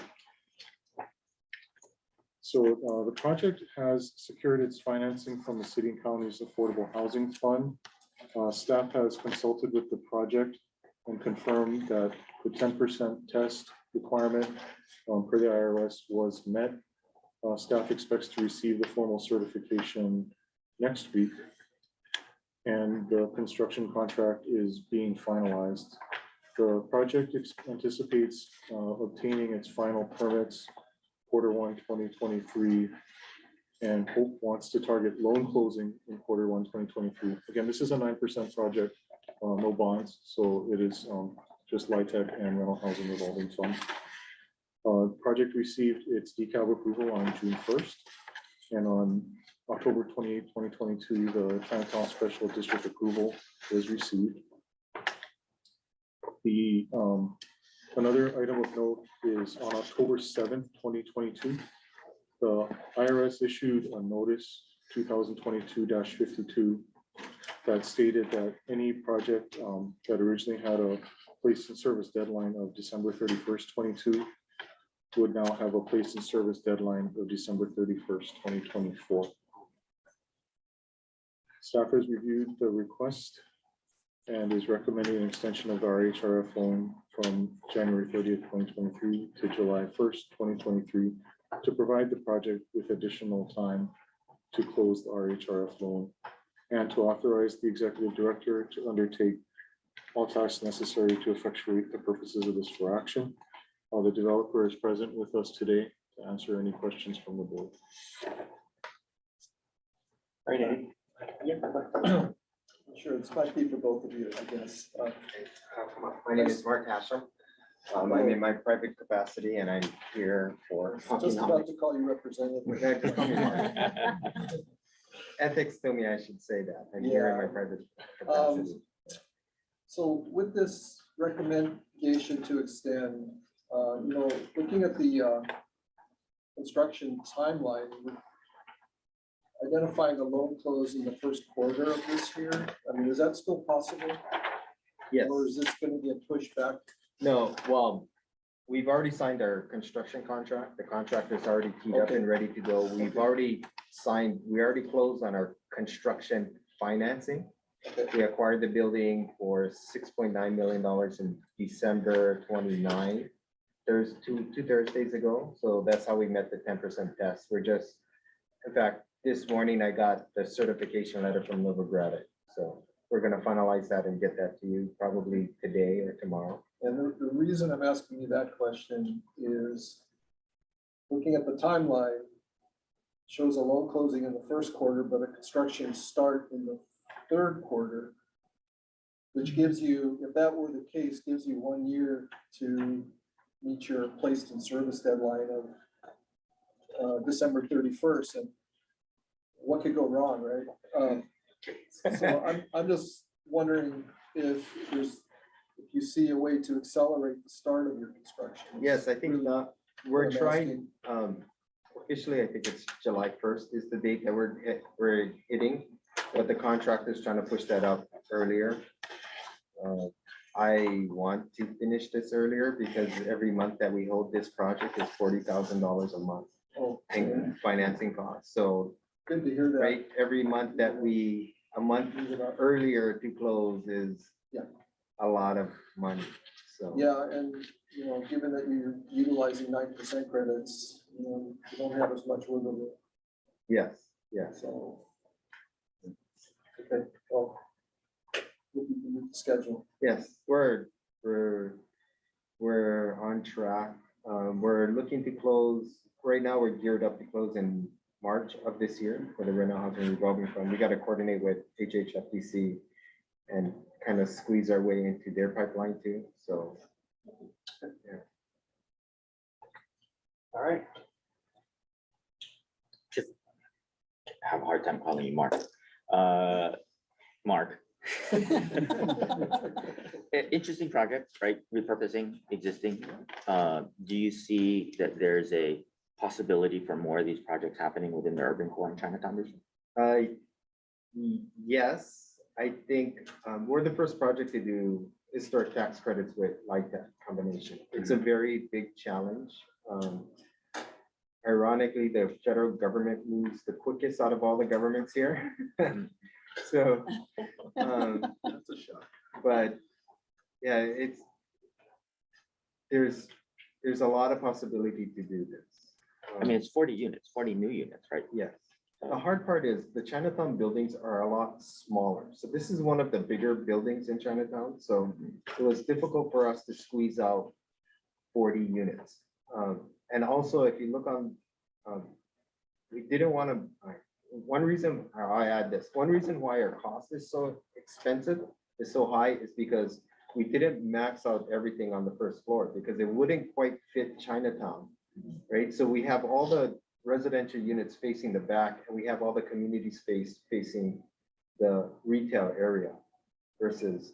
So the project has secured its financing from the city and county's affordable housing fund. Staff has consulted with the project and confirmed that the 10% test requirement per the IRS was met. Staff expects to receive the formal certification next week, and the construction contract is being finalized. The project anticipates obtaining its final permits Q1 2023, and Hope wants to target loan closing in Q1 2023. Again, this is a 9% project, no bonds, so it is just LIHTC and rental housing revolving fund. Project received its DCAB approval on June 1st, and on October 28, 2022, the Chinatown Special District approval was received. The another item of note is on October 7th, 2022, the IRS issued a notice 2022-52 that stated that any project that originally had a place in service deadline of December 31st, 22 would now have a place in service deadline of December 31st, 2024. Staff has reviewed the request and is recommending an extension of our HRF loan from January 30th, 2023 to July 1st, 2023 to provide the project with additional time to close the RHRF loan and to authorize the executive director to undertake all tasks necessary to effectuate the purposes of this for action. The developer is present with us today to answer any questions from the board. Right, Eddie? Sure, it's might be for both of you, I guess. My name is Mark Hashem. I'm in my private capacity and I'm here for. Just about to call you representative. Okay, just call me Mark. Ethics tell me I should say that. I'm here in my private capacity. So with this recommendation to extend, looking at the construction timeline, identifying the loan close in the first quarter of this year, I mean, is that still possible? Yes. Or is this going to get pushed back? No, well, we've already signed our construction contract. The contractor's already teed up and ready to go. We've already signed, we already closed on our construction financing. We acquired the building for $6.9 million in December 29. There's two Thursdays ago. So that's how we met the 10% test. We're just, in fact, this morning I got the certification letter from Novogradac. So we're going to finalize that and get that to you probably today or tomorrow. And the reason I'm asking you that question is looking at the timeline, shows a loan closing in the first quarter, but a construction start in the third quarter, which gives you, if that were the case, gives you 1 year to meet your placed in service deadline of December 31st. And what could go wrong, right? So I'm just wondering if you see a way to accelerate the start of your construction. Yes, I think we're trying, officially, I think it's July 1st is the date that we're hitting, but the contractor is trying to push that up earlier. I want to finish this earlier because every month that we hold this project is $40,000 a month in financing costs. So good to hear that. right, every month that a month earlier to close is a lot of money. So yeah, and given that you're utilizing 9% credits, you don't have as much wiggle room. yes, yes. So okay, well, we can meet the schedule. Yes, we're on track. We're looking to close, right now we're geared up to close in March of this year for the rental housing revolving fund. We got to coordinate with HHFDC and kind of squeeze our way into their pipeline too. So, yeah. All right. Just have a hard time calling you Mark. Mark. Interesting project, right? Repurposing existing. Do you see that there's a possibility for more of these projects happening within the urban core in Chinatown region? Yes, I think we're the first project to do historic tax credits with LIHTC combination. It's a very big challenge. Ironically, the federal government moves the quickest out of all the governments here. So, That's a shock. but yeah, there's a lot of possibility to do this. I mean, it's 40 units, 40 new units, right? Yes. The hard part is the Chinatown buildings are a lot smaller. So this is one of the bigger buildings in Chinatown. So it was difficult for us to squeeze out 40 units. And also, if you look on, we didn't want to, one reason, I add this, one reason why our cost is so expensive, is so high, is because we didn't max out everything on the first floor because it wouldn't quite fit Chinatown, right? So we have all the residential units facing the back and we have all the community space facing the retail area versus,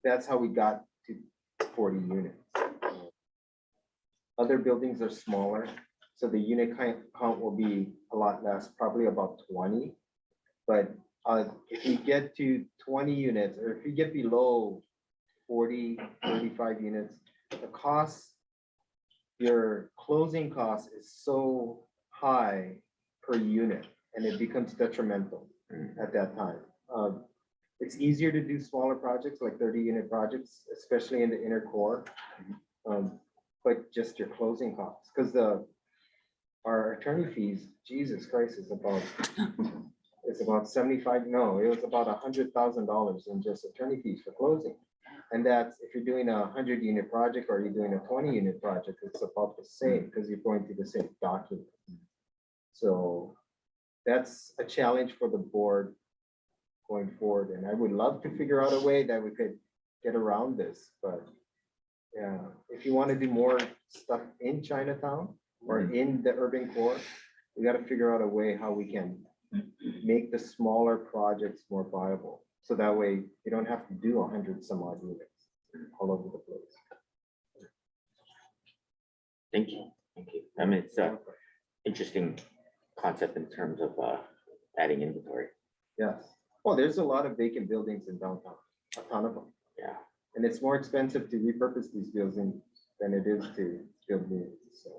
that's how we got to 40 units. Other buildings are smaller, so the unit count will be a lot less, probably about 20. But if you get to 20 units, or if you get below 40, 35 units, the cost, your closing cost is so high per unit, and it becomes detrimental at that time. It's easier to do smaller projects, like 30-unit projects, especially in the inner core. But just your closing costs, because our attorney fees, Jesus Christ, is about, it's about 75, no, it was about $100,000 in just attorney fees for closing. And that's, if you're doing a 100-unit project or you're doing a 20-unit project, it's about the same because you're going through the same document. So that's a challenge for the board going forward. And I would love to figure out a way that we could get around this, but yeah, if you want to do more stuff in Chinatown or in the urban core, we got to figure out a way how we can make the smaller projects more viable. So that way you don't have to do 100 some odd units all over the place. Thank you. Thank you. I mean, it's an interesting concept in terms of adding inventory. Yes. Well, there's a lot of vacant buildings in downtown, a ton of them. Yeah. And it's more expensive to repurpose these buildings than it is to build new. So,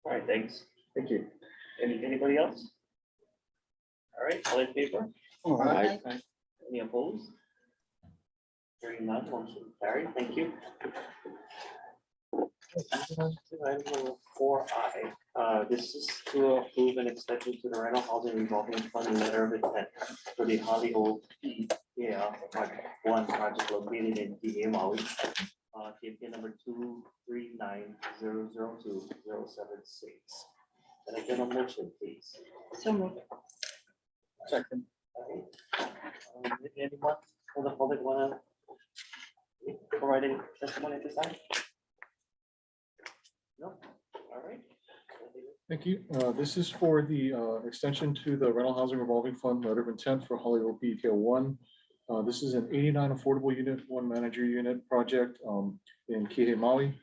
All right, thanks. thank you. Anybody else? All right, all in favor? Aye. Any opposed? Hearing none, motion carried. Thank you. Item number 4I, this is to approve an extension to the rental housing revolving fund letter of intent for the Hollywood Project 1 project located in DA Maui. TPN number 239002076. And again, a motion, please. So moved. Second. Anyone from the public want to provide any testimony at this time? No? All right. Thank you. This is for the extension to the rental housing revolving fund letter of intent for Hollywood BTO 1. This is an 89 affordable unit, 1 manager unit project in Kihei, Maui.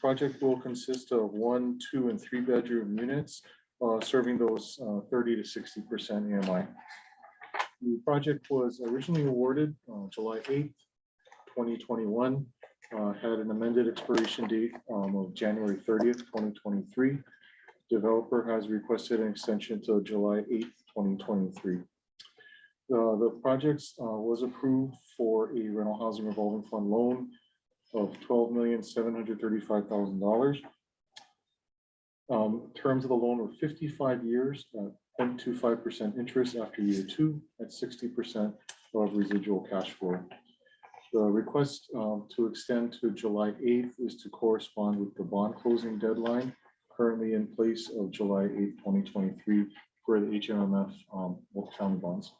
Project will consist of 1, 2, and 3 bedroom units, serving those 30 to 60% AMI. The project was originally awarded July 8th, 2021. Had an amended expiration date of January 30th, 2023. Developer has requested an extension to July 8th, 2023. The project was approved for a rental housing revolving fund loan of $12,735,000. Terms of the loan were 55 years, 0.25% interest after year 2 at 60% of residual cash flow. The request to extend to July 8th is to correspond with the bond closing deadline currently in place of July 8th, 2023 for the HMMF county bonds.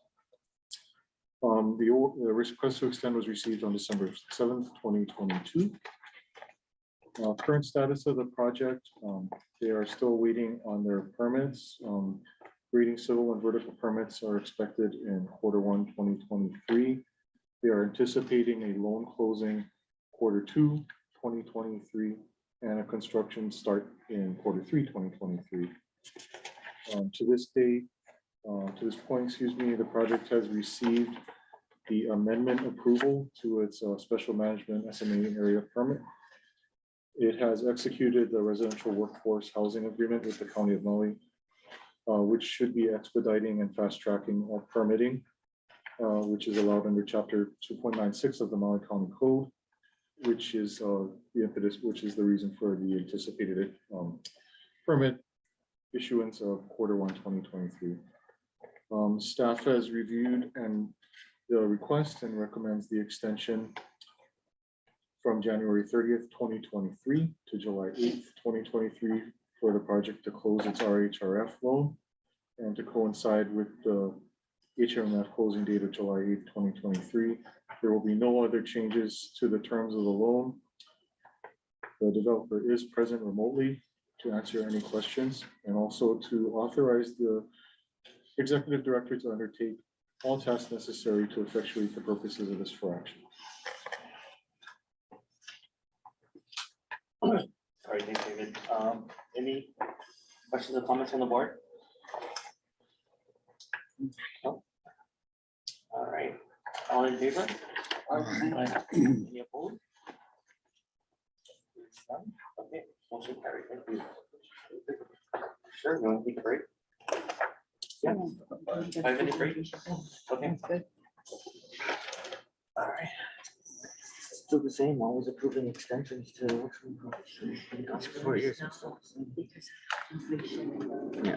The request to extend was received on December 7th, 2022. Current status of the project, they are still waiting on their permits. Grading civil and vertical permits are expected in Q1 2023. They are anticipating a loan closing Q2 2023 and a construction start in Q3 2023. To this date, to this point, the project has received the amendment approval to its special management SMA area permit. It has executed the residential workforce housing agreement with the County of Maui. which should be expediting and fast tracking of permitting, which is allowed under chapter 2.96 of the Maui County Code, which is the impetus, which is the reason for the anticipated permit issuance of Q1 2023. Staff has reviewed and the request and recommends the extension from January 30th, 2023 to July 8th, 2023 for the project to close its RHRF loan and to coincide with the HMF closing date of July 8th, 2023. There will be no other changes to the terms of the loan. The developer is present remotely to answer any questions and also to authorize the executive director to undertake all tasks necessary to effectuate the purposes of this for action. All right, thanks, David. Any questions or comments on the board? No? All right, all in favor? Any opposed? None? Okay, motion carried. Thank you. Sure, you want to take a break? Yeah. 5 minute break? Okay. Good. All right. Still the same, always approving extensions to 4 years. Yeah.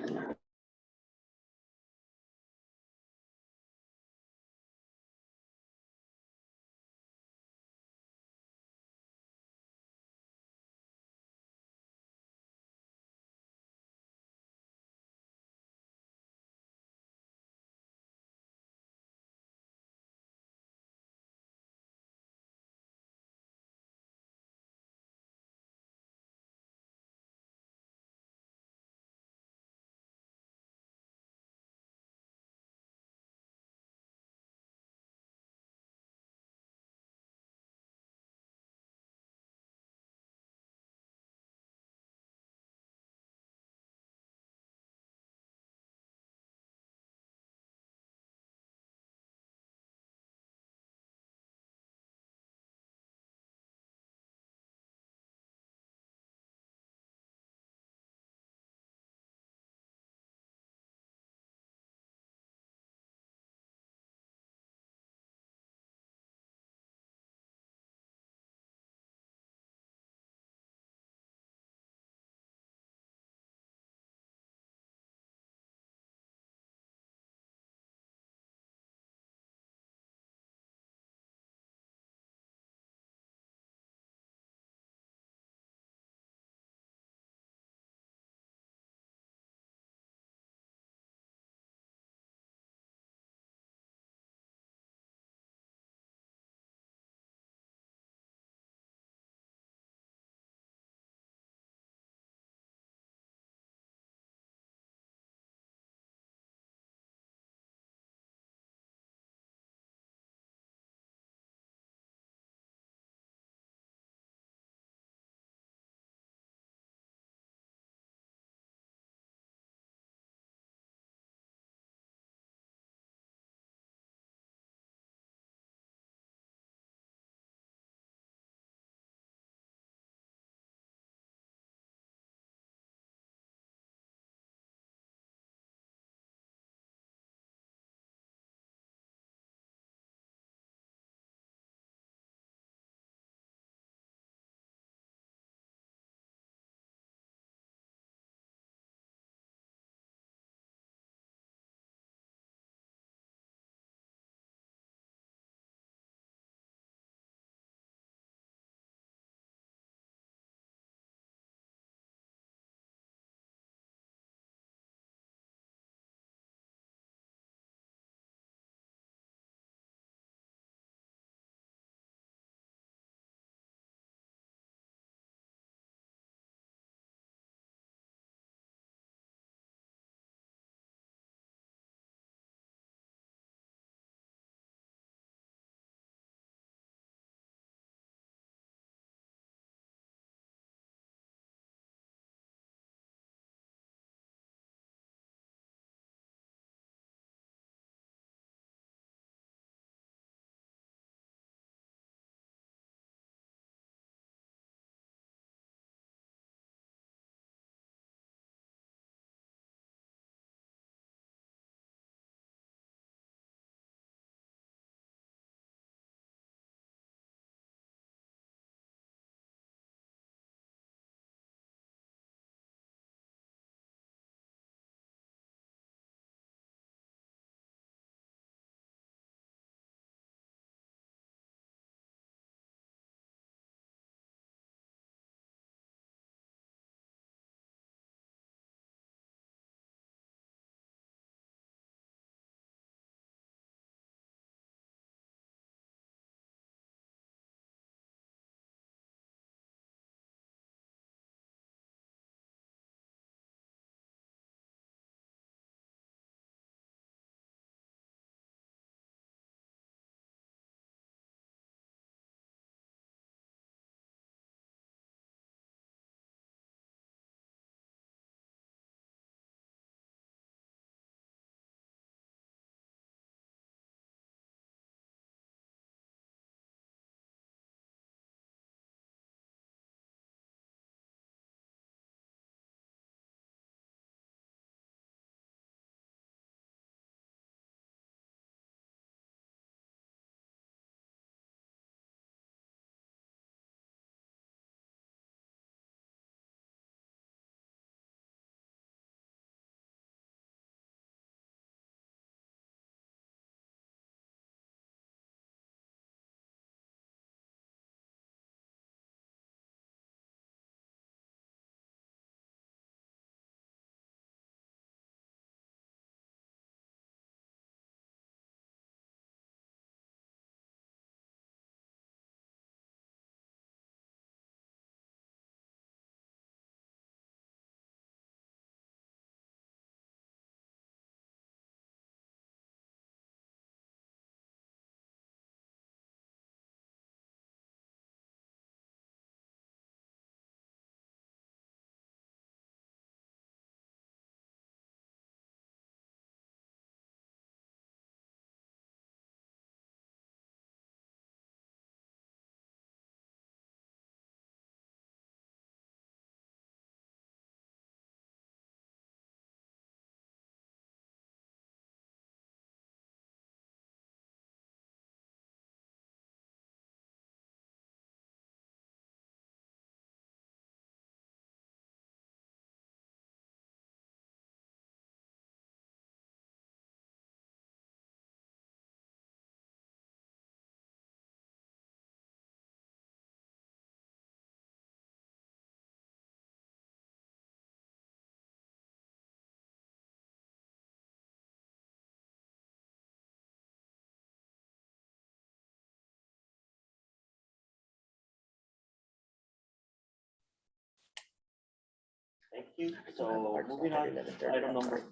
you. So moving on, to item number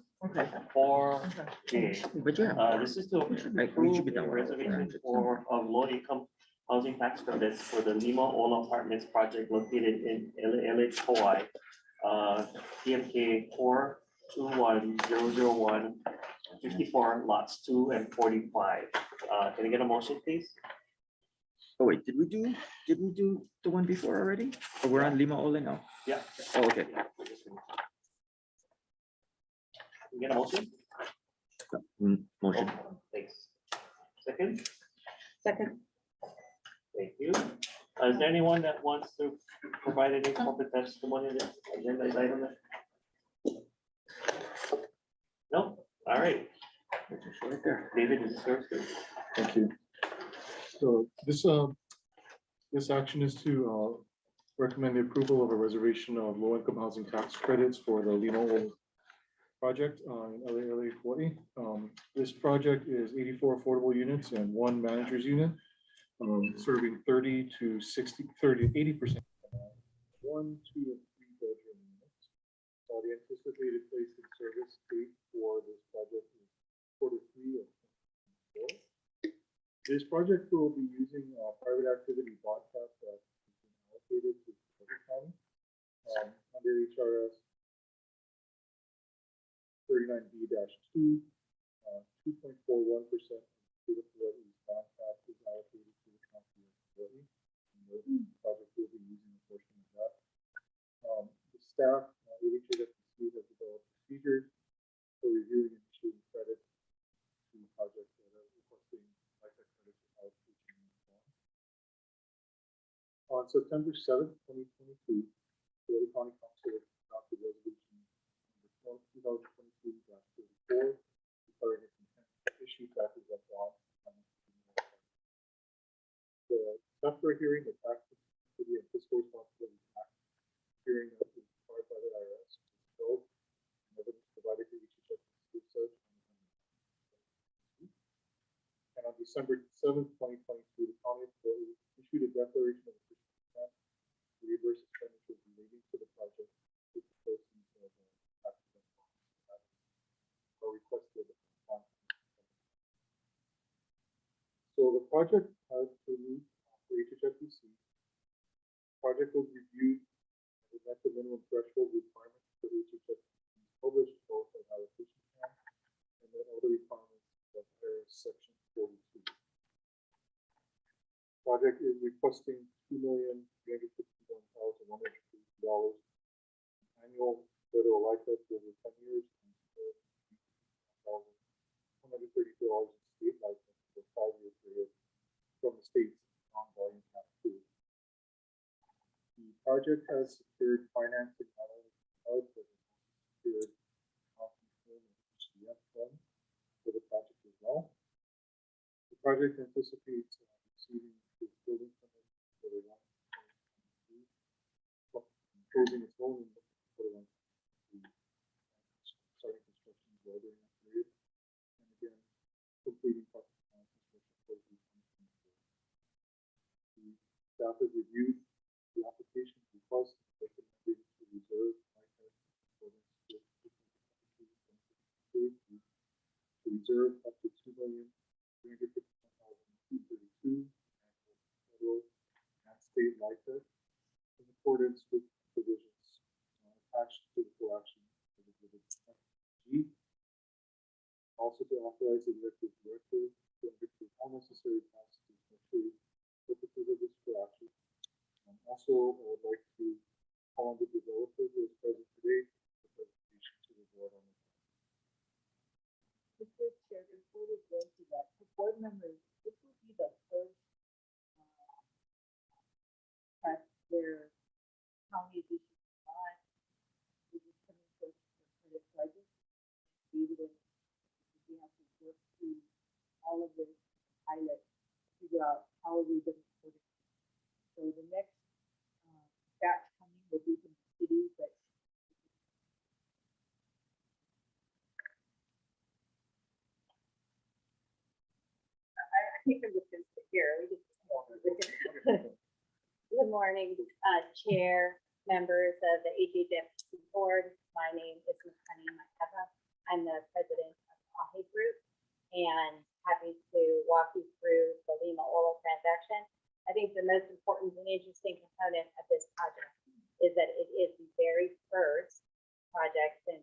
4J. But yeah. This is to Like, we should approve be done a with it. reservation for low income housing tax credits for the Lima Ola Apartments project located in LH Hawaii. PMK 421001 54 lots 2 and 45. Can I get a motion, please? Oh, wait, did we do the one before already? Or we're on Lima Ola now? Yeah. Oh, okay. Can I get a motion? Motion. Oh, thanks. Second? Second. Thank you. Is there anyone that wants to provide any corporate testimony on this agenda item? No? All right. David, is this yours? Thank you. So this action is to recommend the approval of a reservation of low-income housing tax credits for the Lima Ola project in LA, Hawaii. This project is 84 affordable units and 1 manager's unit, serving 30 to 60, 30 to 80%. 1, 2, and 3 bedroom units. The anticipated place in service date for this project is Q3 of 2024. This project will be using private activity bond cap that has been allocated to the county under HRS 39B-2, 2.41% of state of Hawaii's bond cap is allocated to the county of Hawaii. And the project will be using a portion of that. The staff, HHFDC, has developed procedures for reviewing and issuing credits to projects that are requesting LIHTC credits without issuing bonds. On September 7th, 2022, the Hawaii County Council adopted resolution number 2022-34, declaring its intent to issue taxes as bonds. The separate hearing, the tax and fiscal responsibility tax hearing that was required by the IRS was held, and evidence provided to HHFDC such. And on December 7th, 2022, the County of Hawaii issued a declaration of official intent to reimburse expenditures relating to the project with the proceeds of taxes and bonds that are requested. So the project has to meet for HHFDC. Project was reviewed and met the minimum threshold requirements for HHFDC published both an allocation plan and then other requirements of IRS section 42. Project is requesting $2,351,150 annual federal LIHTC over 10 years and $1,134 in state LIHTC for 5-year period from the state's non-volume cap pool. The project has secured financing not only from HUD, but secured HDF funds for the project as well. The project anticipates receiving its building permit for the 122, closing its own for the 122, starting construction well during that period, and again completing construction for the 2024. The staff has reviewed the application request recommended to reserve to reserve up to $2,351,232 federal and state LIHTC in accordance with provisions attached to the co-action of the G. Also to authorize the executive director to undertake all necessary tasks to ensure purposes of this co-action. Also, I would like to call on the developer who is present today for presentation to the board on this. Mr. Chair, before we go to that, for board members, this will be the first test where county is issuing bonds. We're just coming to the project. We have to work through all of this pilot, figure out how we're going to put it. So the next batch coming will be from the city, but I think I'm just going to sit here. Good morning, Chair, members of the HHFDC board. My name is Ms. Honey Makeba. I'm the president of AHE Group and happy to walk you through the Lima Ola transaction. I think the most important and interesting component of this project is that it is the very first project since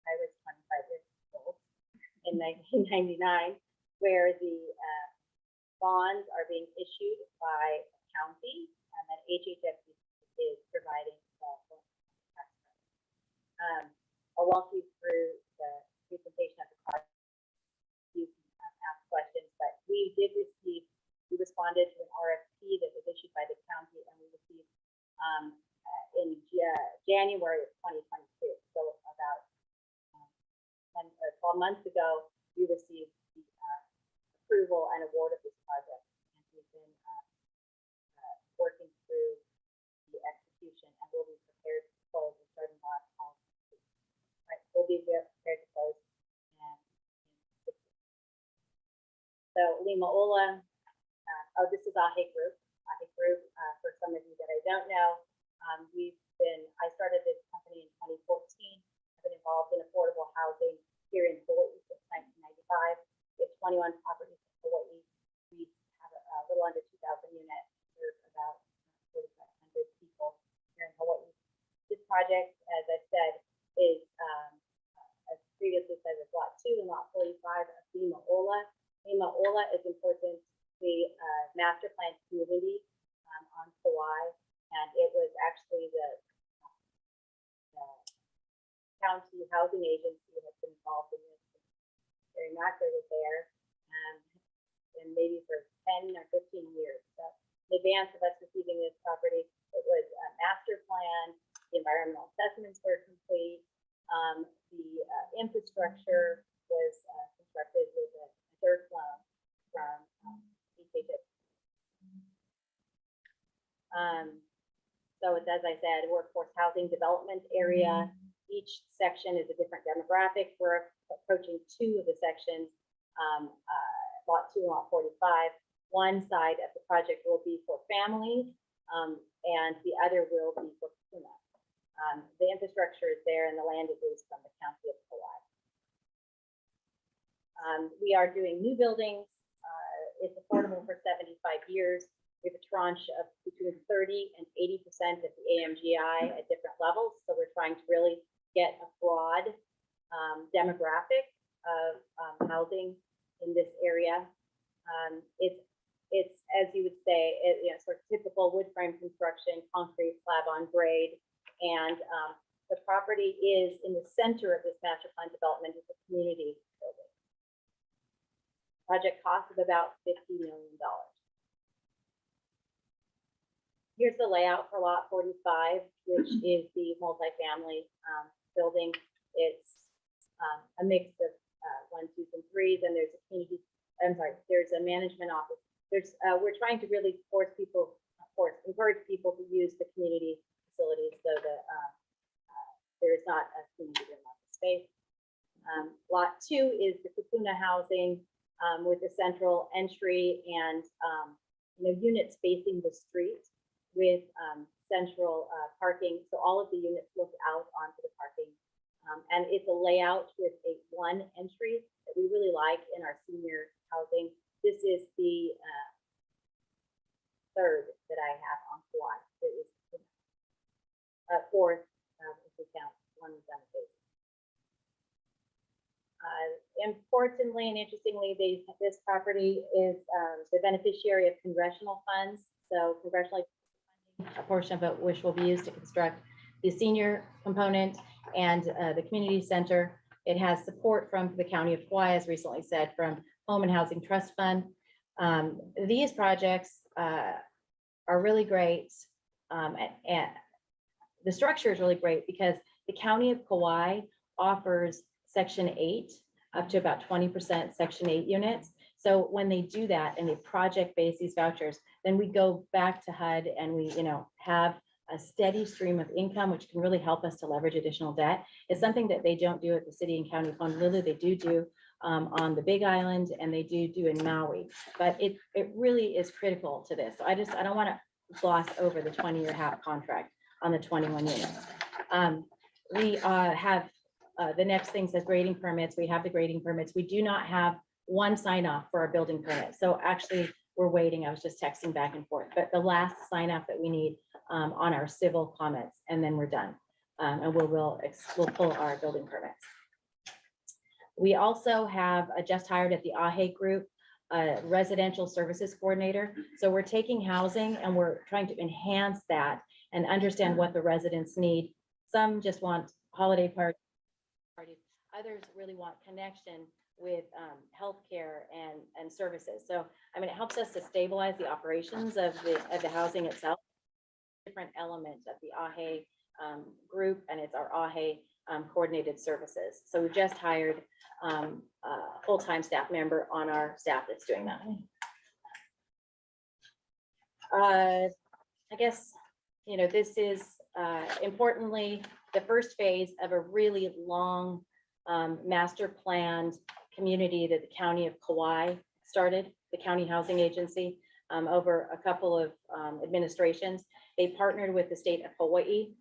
I was 25 years old in 1999, where the bonds are being issued by a county and that HHFDC is providing. I'll walk you through the presentation of the project. You can ask questions, but we responded to an RFP that was issued by the county, and we received in January of 2022. So about 12 months ago, we received the approval and award of this project, and we've been working through the execution, and we'll be prepared to close and starting on. Right, we'll be prepared to close. So Lima Ola, this is AHE Group. AHE Group, for some of you that I don't know, I started this company in 2014. I've been involved in affordable housing here in Hawaii since 1995. We have 21 properties in Hawaii. We have a little under 2,000 units, serve about 4,500 people here in Hawaii. This project, as I said, is, as previously said, is Lot 2 and Lot 45 of Lima Ola. Lima Ola is important. The master plan community on Kauai, and it was actually the county housing agency has been involved in this. Terry Macker was there, and maybe for 10 or 15 years. So in advance of us receiving this property, it was a master plan, the environmental assessments were complete, the infrastructure was constructed with a dirt loan from HHFDC. So it's, as I said, workforce housing development area. Each section is a different demographic. We're approaching 2 of the sections, Lot 2 and Lot 45. One side of the project will be for families, and the other will be for Puna. The infrastructure is there, and the land is leased from the county of Kauai. We are doing new buildings. It's affordable for 75 years. We have a tranche of between 30 and 80% of the AMGI at different levels. So we're trying to really get a broad demographic of housing in this area. It's as you would say, sort of typical wood frame construction, concrete slab on grade, and the property is in the center of this master plan development. It's a community building. Project cost of about $50 million. Here's the layout for Lot 45, which is the multifamily building. It's a mix of 1s, 2s, and 3s, and there's a community. I'm sorry, there's a management office. We're trying to really encourage people to use the community facilities so that there is not a community room on the space. Lot 2 is the Kupuna housing with a central entry and units facing the street with central parking. So all of the units look out onto the parking. And it's a layout with one entry that we really like in our senior housing. This is the third that I have on Kauai. It is fourth, if we count one was unpaid. Importantly and interestingly, this property is the beneficiary of congressional funds. So congressionally, a portion of it which will be used to construct the senior component and the community center. It has support from the County of Kauai, as recently said, from Home and Housing Trust Fund. These projects are really great. And the structure is really great because the County of Kauai offers Section 8 up to about 20% Section 8 units. So when they do that and they project-base these vouchers, then we go back to HUD and we, have a steady stream of income, which can really help us to leverage additional debt. It's something that they don't do at the city and county of Honolulu. They do on the Big Island, and they do in Maui. But it really is critical to this. So I don't want to gloss over the 20-year HAP contract on the 21 units. we have the next thing says grading permits. We have the grading permits. We do not have one sign off for our building permit. So actually, we're waiting. I was just texting back and forth, but the last sign off that we need on our civil comments, and then we're done. And we'll pull our building permits. We also have just hired at the AHE group, a residential services coordinator. So we're taking housing and we're trying to enhance that and understand what the residents need. Some just want holiday parties. Others really want connection with healthcare and services. So, I mean, it helps us to stabilize the operations of the housing itself. Different elements of the AHE group, and it's our AHE coordinated services. So we just hired a full-time staff member on our staff that's doing that. I guess, you know, this is importantly the first phase of a really long master planned community that the county of Kauai started, the county housing agency, over a couple of administrations. They partnered with the state of Hawaii.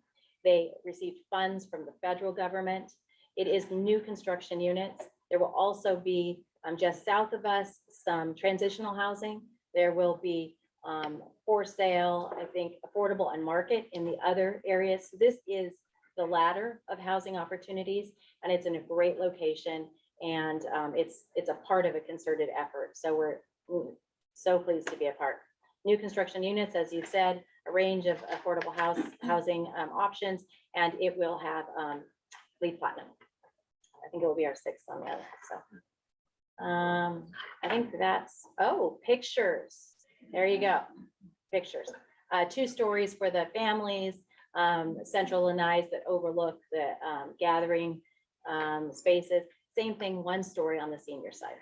They received funds from the federal government. It is new construction units. There will also be just south of us some transitional housing. There will be for sale, I think, affordable and market in the other areas. So this is the ladder of housing opportunities, and it's in a great location, and it's a part of a concerted effort. So we're so pleased to be a part. New construction units, as you said, a range of affordable housing options, and it will have LEED Platinum. I think it will be our 6th on the other. So I think that's, oh, pictures. There you go. Pictures. 2 stories for the families, central lanais that overlook the gathering spaces. Same thing, 1 story on the senior side.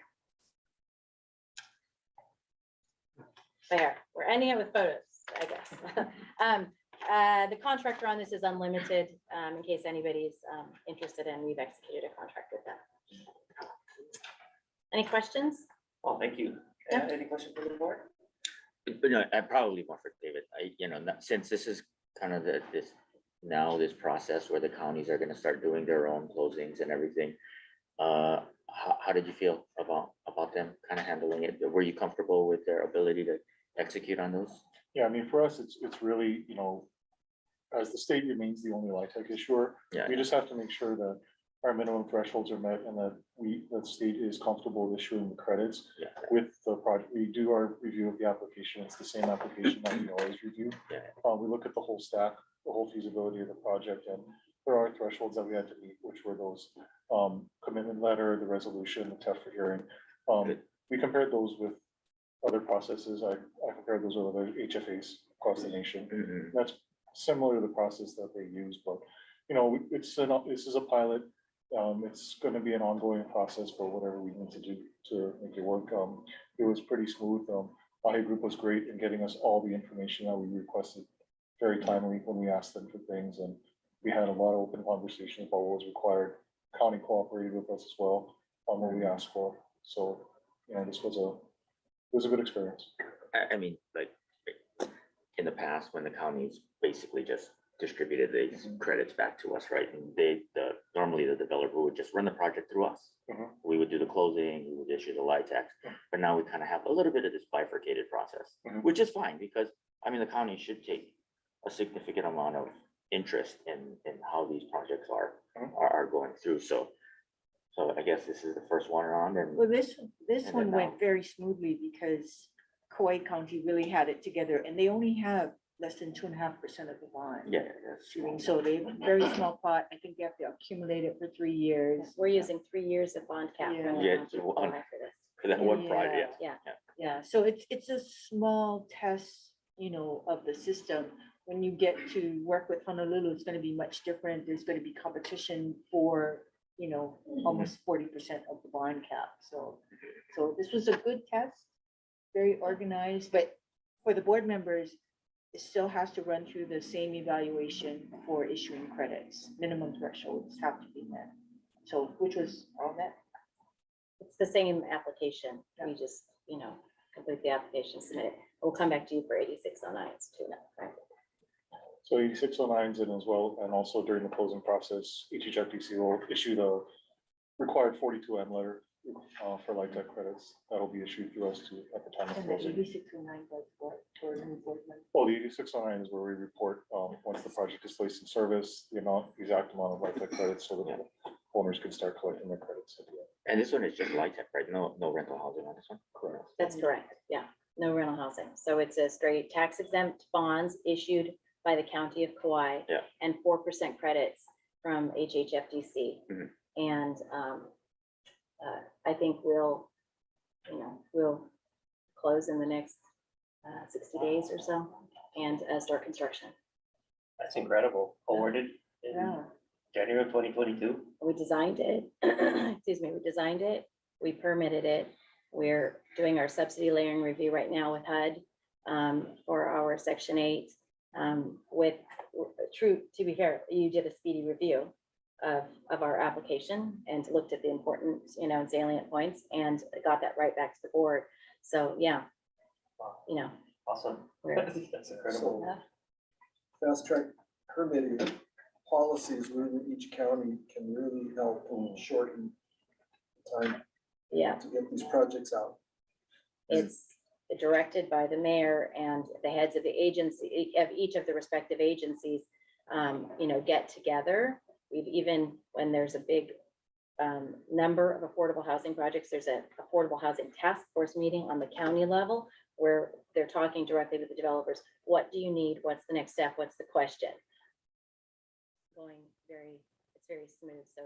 There, we're ending it with photos, I guess. The contractor on this is unlimited, in case anybody's interested, and we've executed a contract with them. Any questions? Well, thank you. Yeah. Any questions from the board? But no, I probably more for David. Since this is kind of this process where the counties are going to start doing their own closings and everything. How did you feel about them kind of handling it? Were you comfortable with their ability to execute on those? Yeah, I mean, for us, it's really, as the state remains the only LIHTC issuer, Yeah. we just have to make sure that our minimum thresholds are met and that the state is comfortable with issuing the credits Yeah. with the project. We do our review of the application. It's the same application that we always review. Yeah. We look at the whole stack, the whole feasibility of the project, and there are thresholds that we had to meet, which were those commitment letter, the resolution, the test for hearing. We compared those with other processes. I compared those with other HFAs across the nation. Mhm. That's similar to the process that they use, but this is a pilot. It's going to be an ongoing process for whatever we need to do to make it work. It was pretty smooth. AHE Group was great in getting us all the information that we requested very timely when we asked them for things, and we had a lot of open conversations about what was required. County cooperated with us as well on what we asked for. So, this was a good experience. I mean, like in the past, when the counties basically just distributed these credits back to us, right? And normally the developer would just run the project through us. Mhm. We would do the closing, we would issue the LIHTC, but now we kind of have a little bit of this bifurcated process, Mhm. which is fine because, I mean, the county should take a significant amount of interest in how these projects are going through. So I guess this is the first one around, and Well, this And one then went now- very smoothly because Kauai County really had it together, and they only have less than 2.5% of the bond. yeah, that's Shooting, so they have a very small pot. I think they have to accumulate it for 3 years. We're using 3 years of bond cap. Yeah. Yeah, so on- For this. for that one project. Yeah. Yeah, so it's a small test, of the system. When you get to work with Honolulu, it's gonna be much different. There's gonna be competition for, almost 40% of the bond cap. So this was a good test, very organized, but for the board members, it still has to run through the same evaluation for issuing credits. Minimum thresholds have to be met. So, which was all met. It's the same application. We just, complete the application, submit it. We'll come back to you for 8609s too, right? So 8609s and as well, and also during the closing process, HHFDC will issue the required 42M letter for light tech credits. That'll be issued through us to at the time of And the closing. 8609 was what for enforcement? Well, the 8609 is where we report once the project is placed in service, the exact amount of light tech credits so that the owners can start collecting their credits. At the end. And this one is just light tech, right? No rental housing on this one? Correct. That's correct. Yeah, no rental housing. So it's a straight tax exempt bonds issued by the county of Kauai. Yeah. And 4% credits from HHFDC. Mhm. And I think we'll close in the next 60 days or so and start construction. That's incredible. Awarded in Yeah. January of 2022. We designed it, excuse me, we designed it, we permitted it. We're doing our subsidy layering review right now with HUD for our Section 8. With to be fair, you did a speedy review of our application and looked at the important, and salient points and got that right back to the board. So, yeah, Awesome. we're, That's incredible. Fast track permitting policies within each county can really help and shorten the time yeah, to get these projects out. it's directed by the mayor and the heads of the agency, of each of the respective agencies, get together. We've even, when there's a big number of affordable housing projects, there's an affordable housing task force meeting on the county level where they're talking directly with the developers. What do you need? What's the next step? What's the question? It's very smooth. So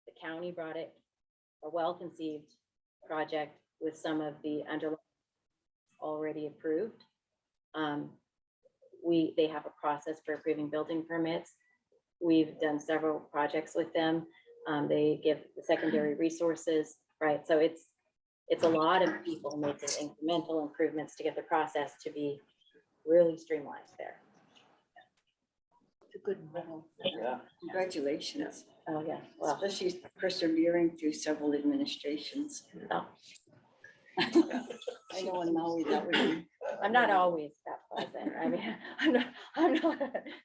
the county brought it, a well-conceived project with some of the underlying already approved. They have a process for approving building permits. We've done several projects with them. They give the secondary resources, right? So it's a lot of people making incremental improvements to get the process to be really streamlined there. It's a good model. Yeah. Congratulations, Oh, yeah, well, especially persevering through several administrations. Oh. I know in Maui that would be. I'm not always that pleasant. I mean, I'm not,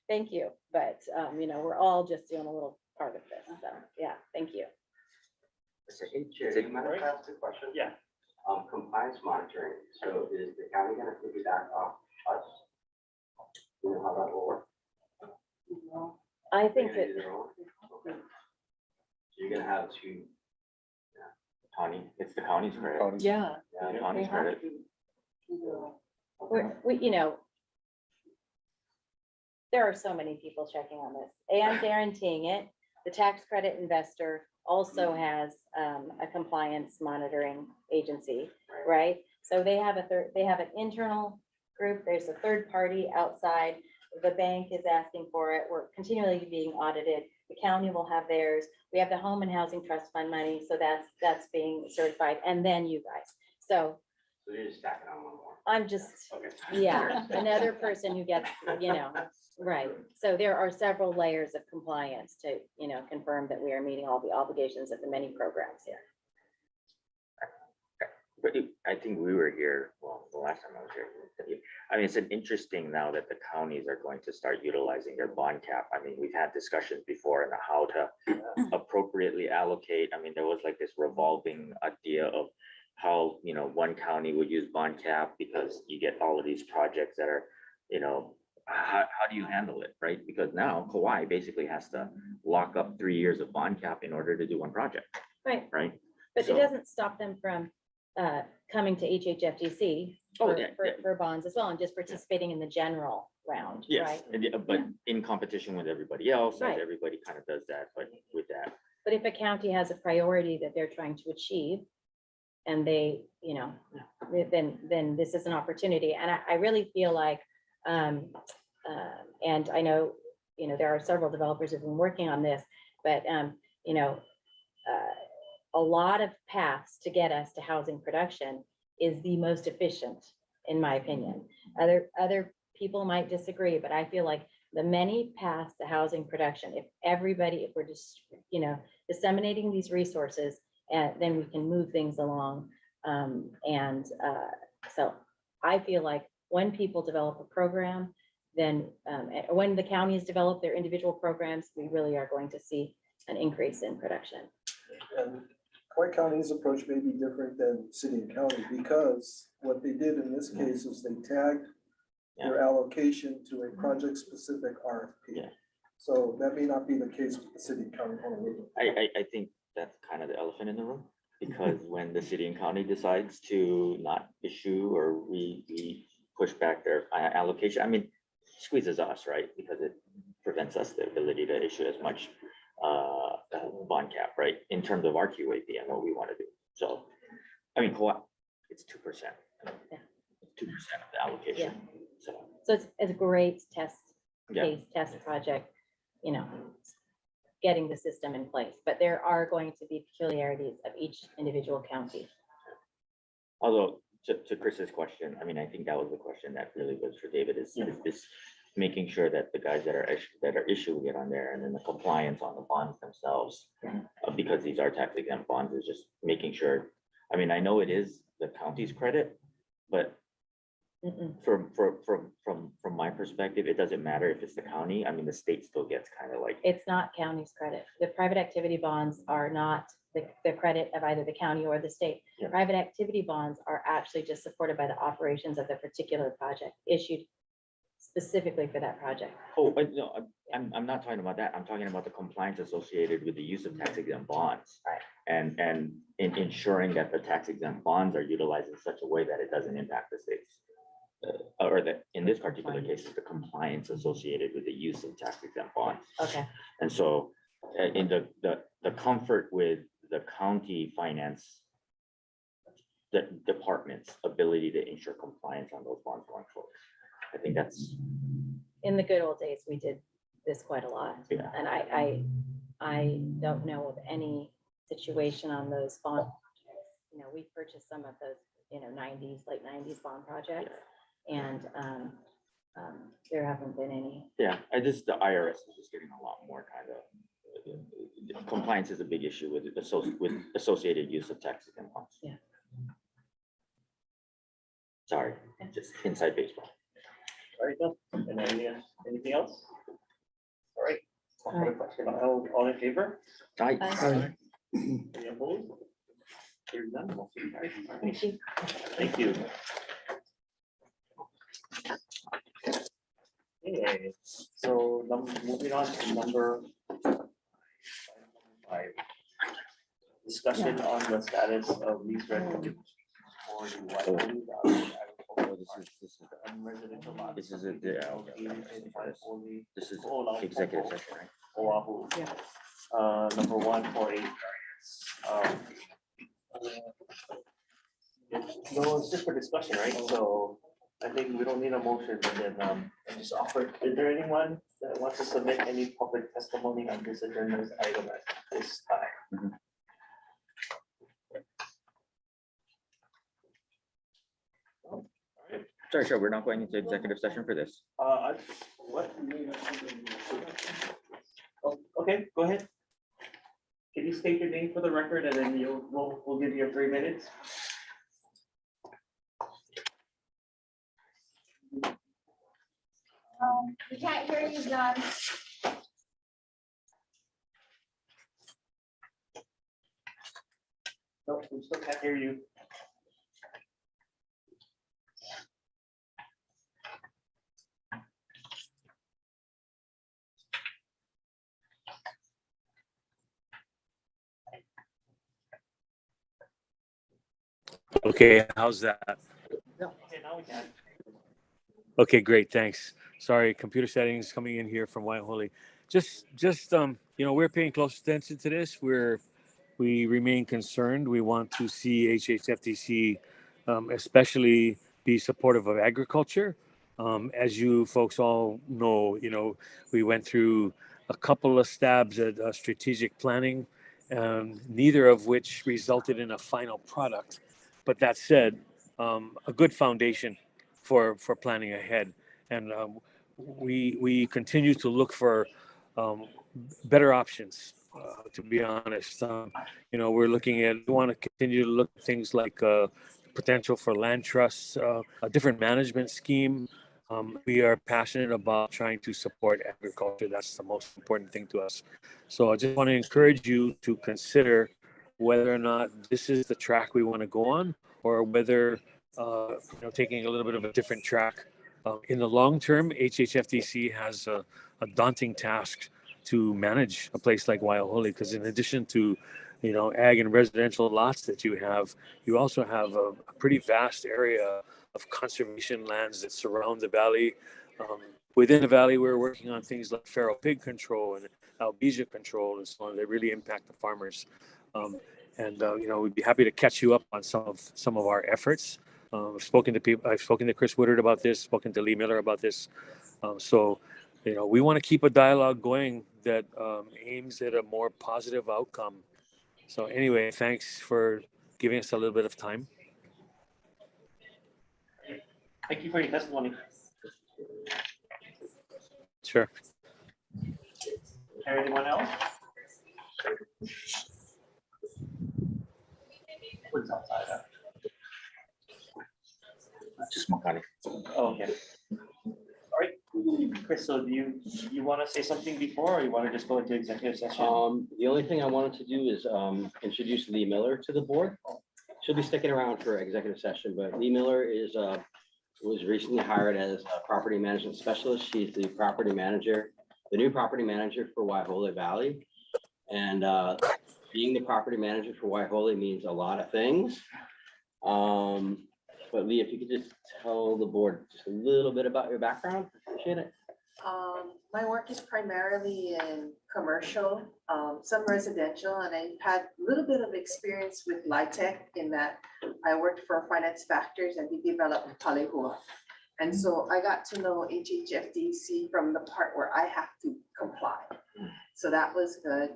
thank you. But, we're all just doing a little part of this. So, yeah, thank you. Is it- Mind if I ask a question? Yeah. Compliance monitoring, so is the county gonna piggyback off us? You know how that will work? I think They're that, gonna do their own? Okay. So you're gonna have to, County, it's the county's credit. Counties. Yeah. Yeah, they county's have credit. to. there are so many people checking on this and guaranteeing it. The tax credit investor also has a compliance monitoring agency, right? So they have an internal group. There's a third party outside. The bank is asking for it. We're continually being audited. The county will have theirs. We have the Home and Housing Trust Fund money, so that's being certified, and then you guys. So so you're just stacking on one more. I'm just, Okay. yeah, another person who gets, right. So there are several layers of compliance to, confirm that we are meeting all the obligations of the many programs here. But I think we were here, well, the last time I was here. I mean, it's an interesting now that the counties are going to start utilizing their bond cap. I mean, we've had discussions before on how to appropriately allocate. I mean, there was like this revolving idea of how, one county would use bond cap because you get all of these projects that are, how do you handle it, right? Because now Kauai basically has to lock up 3 years of bond cap in order to do one project, Right. right? But So- it doesn't stop them from coming to HHFDC Oh, for, yeah, for, yeah. for bonds as well and just participating in the general round, Yes, right? and but in competition with everybody else, as Right. everybody kind of does that, but with that. But if a county has a priority that they're trying to achieve and they, then this is an opportunity. And I really feel like, and I know, there are several developers who've been working on this, but, a lot of paths to get us to housing production is the most efficient, in my opinion. Other people might disagree, but I feel like the many paths to housing production, if we're just, disseminating these resources, and then we can move things along. So I feel like when people develop a program, then when the counties develop their individual programs, we really are going to see an increase in production. And White County's approach may be different than city and county, because what they did in this case is they tagged their allocation to a project-specific RFP. Yeah. So that may not be the case with the city and county. I think that's kind of the elephant in the room, because when the city and county decides to not issue or we push back their allocation, I mean, squeezes us, right? Because it prevents us the ability to issue as much bond cap, right? In terms of our QAP and what we want to do. So, I mean, it's 2%. It's 2% of the allocation. So it's a great test Yeah. case, test project, you know, getting the system in place. But there are going to be peculiarities of each individual county. Although, to Chris's question, I mean, I think that was the question that really was for David, is making sure that the guys that are issuing it on there, and then the compliance on the bonds themselves, because these are tax exempt bonds, is just making sure. I mean, I know it is the county's credit, but from my perspective, it doesn't matter if it's the county. I mean, the state still gets kind of like. It's not county's credit. The private activity bonds are not the credit of either the county or the state. Yeah. Private activity bonds are actually just supported by the operations of the particular project, issued specifically for that project. Oh, but no, I'm not talking about that. I'm talking about the compliance associated with the use of tax exempt bonds. Right. And in ensuring that the tax exempt bonds are utilized in such a way that it doesn't impact the states. Or that in this particular case, is the compliance associated with the use of tax exempt bonds. Okay. And so in the comfort with the county finance, the department's ability to ensure compliance on those bonds going forward. I think that's. In the good old days, we did this quite a lot. Yeah. And I don't know of any situation on those bond projects. You know, we purchased some of those, you know, late 90s bond projects. And there haven't been any. Yeah, the IRS is just getting a lot more kind of, compliance is a big issue with associated use of tax exempt bonds. Yeah. Sorry, just inside baseball. All right, Bill. And anything else? All right. Call for the question. All in favor? Aye. Any opposed? Hearing none, motion carries. Thank you. Thank you. Okay, so moving on to number 5. Discussion on the status of lease rental for the Whitehall unresidential lot. This is this is Oahu. executive session, right? Oahu. Number 148. No, it's just for discussion, right? So I think we don't need a motion, and then I just offer, is there anyone that wants to submit any public testimony on this agenda item at this time? Sorry, sure, we're not going into executive session for this. What? Oh, okay, go ahead. Can you state your name for the record, and then we'll give you 3 minutes? We can't hear you, John. No, we still can't hear you. Okay, how's that? Okay, now we can. Okay, great, thanks. Sorry, computer settings coming in here from White Holy. Just you know, we're paying close attention to this. We remain concerned. We want to see HHFDC especially be supportive of agriculture. As you folks all know, you know, we went through a couple of stabs at strategic planning, neither of which resulted in a final product. But that said, a good foundation for planning ahead. And we continue to look for better options, to be honest. You know, we want to continue to look at things like potential for land trusts, a different management scheme, We are passionate about trying to support agriculture. That's the most important thing to us. So I just want to encourage you to consider whether or not this is the track we want to go on, or whether taking a little bit of a different track. In the long term, HHFDC has a daunting task to manage a place like Waiahole, because in addition to ag and residential lots that you also have a pretty vast area of conservation lands that surround the valley. Within the valley, we're working on things like feral pig control and albesia control and so on that really impact the farmers. We'd be happy to catch you up on some of our efforts. I've spoken to Chris Woodard about this, spoken to Lee Miller about this. We want to keep a dialogue going that aims at a more positive outcome. So anyway, thanks for giving us a little bit of time. Thank you for your testimony. Sure. Anyone else? What's outside? Just Makani. Oh, okay. All right, Chris, so do you want to say something before, or you want to just go into executive session? The only thing I wanted to do is introduce Lee Miller to the board. She'll be sticking around for executive session, but Lee Miller was recently hired as a property management specialist. She's the property manager, the new property manager for Waiahole Valley. And being the property manager for Waiahole means a lot of things. But Lee, if you could just tell the board just a little bit about your background, appreciate it. My work is primarily in commercial, some residential, and I've had a little bit of experience with LIHTC in that I worked for Finance Factors and we developed Palihua. And so I got to know HHFDC from the part where I have to comply. So that was good.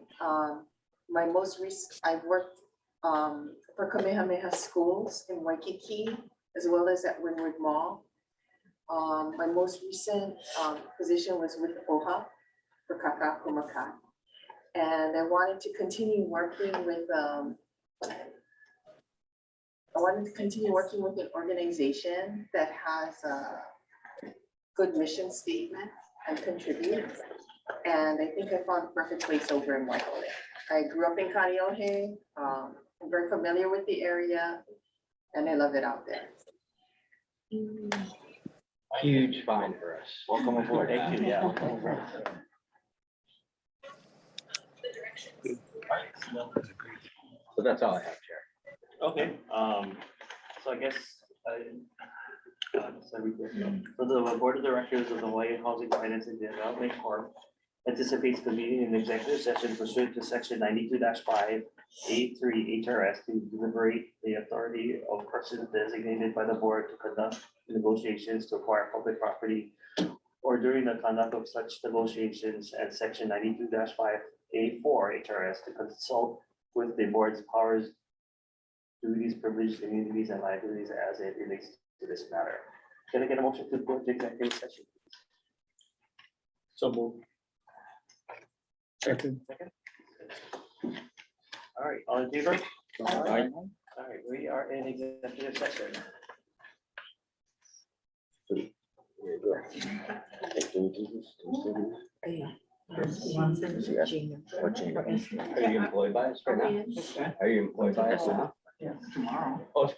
My most recent, I've worked for Kamehameha Schools in Waikiki, as well as at Windward Mall. My most recent position was with OHA for Kaka Kumaka. And I wanted to continue working with an organization that has a good mission statement and contribute. And I think I found a perfect place over in Waiahole. I grew up in Kaneohe. I'm very familiar with the area and I love it out there. Huge find for us. Welcome aboard. Thank you. Yeah, welcome aboard. So that's all I have, Chair. Okay, so I guess so the board of directors of the Hawaii Housing Finance and Development Corp anticipates convening an executive session pursuant to section 92-5 A3 HRS to deliberate the authority of persons designated by the board to conduct negotiations to acquire public property or during the conduct of such negotiations, and section 92-5 A4 HRS to consult with the board's powers, duties, privileges, immunities, and liabilities as it relates to this matter. Can I get a motion to go to executive session? So move. Second. All right, all in favor? All right, we are in executive session. Are you employed by us right now? Are you employed by us now? Yeah, tomorrow. Oh,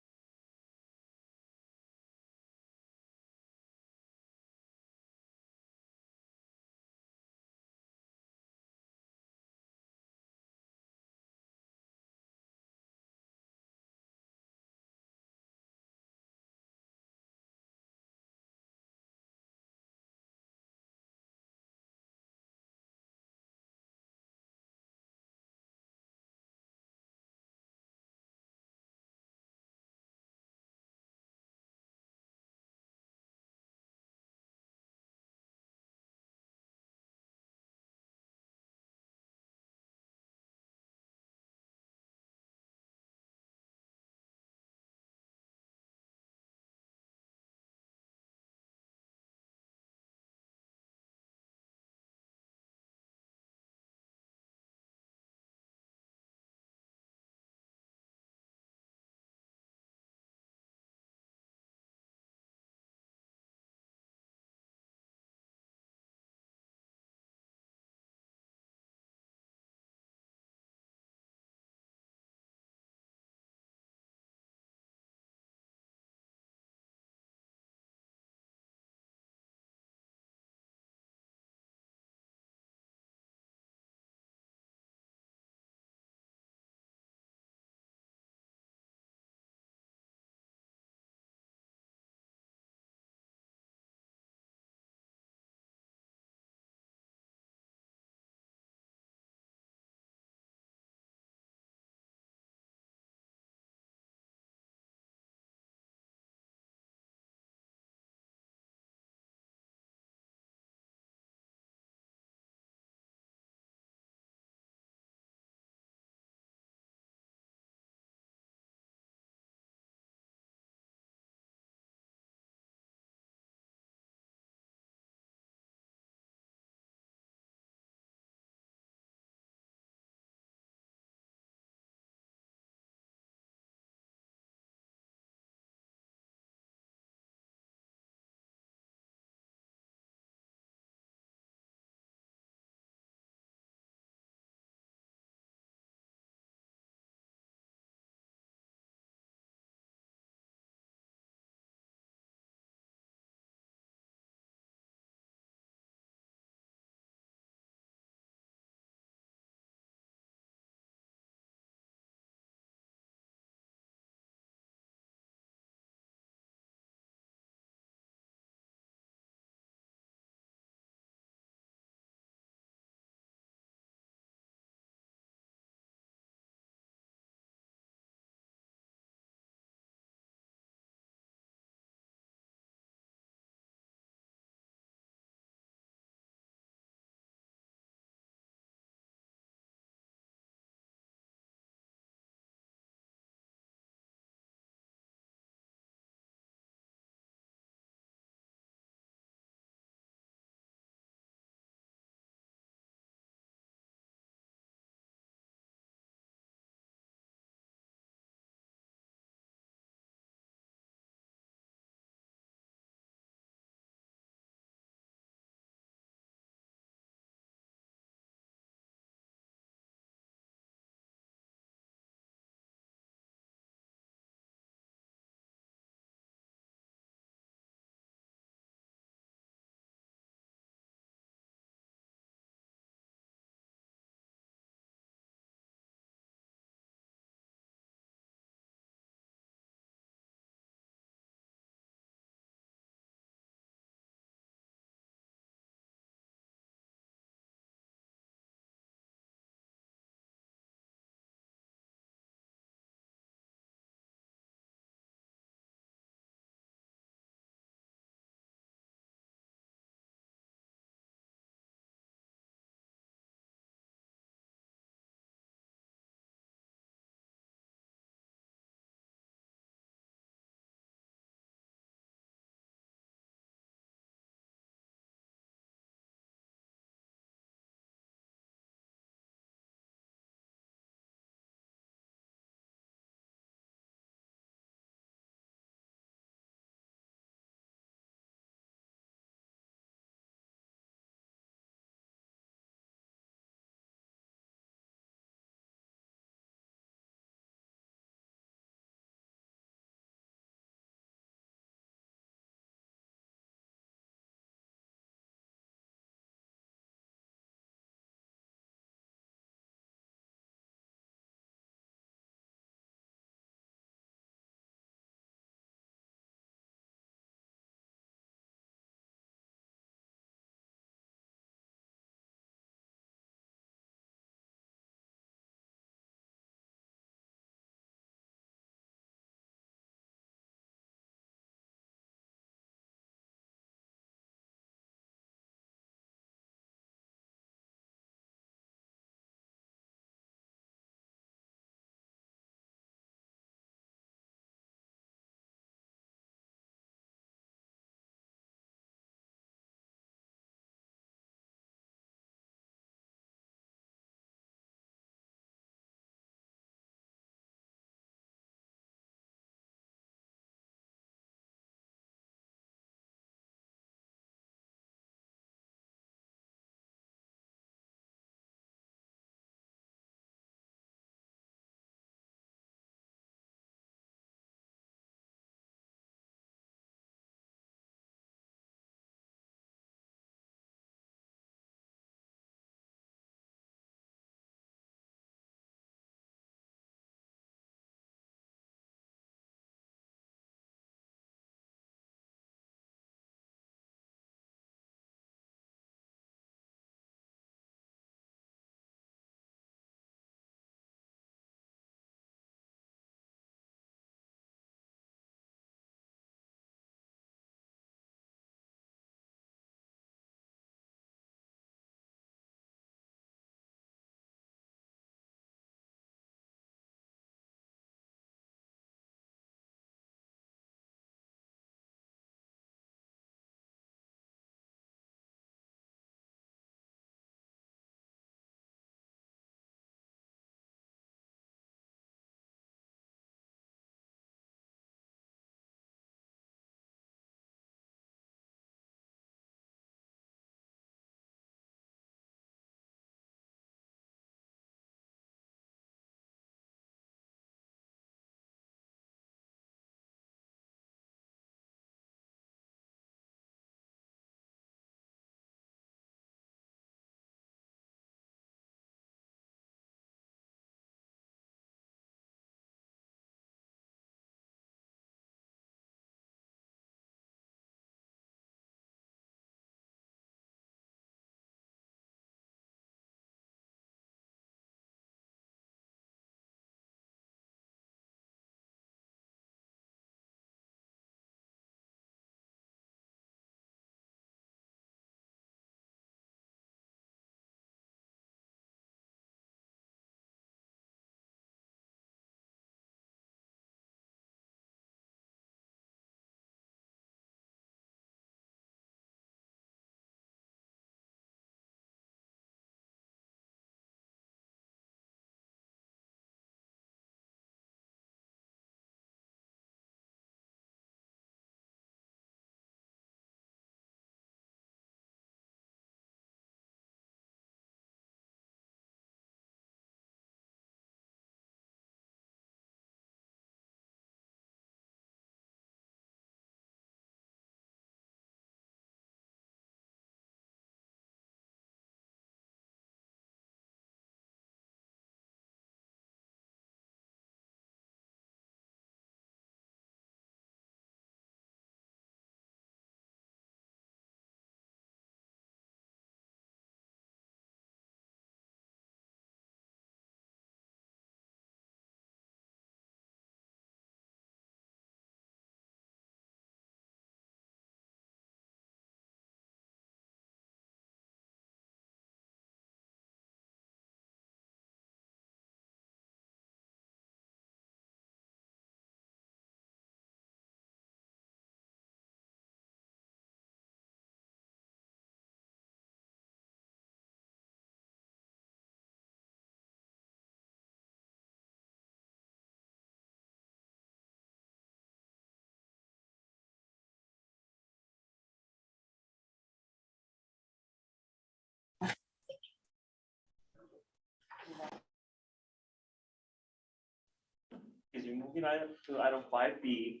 Committee. Moving item to item 5B,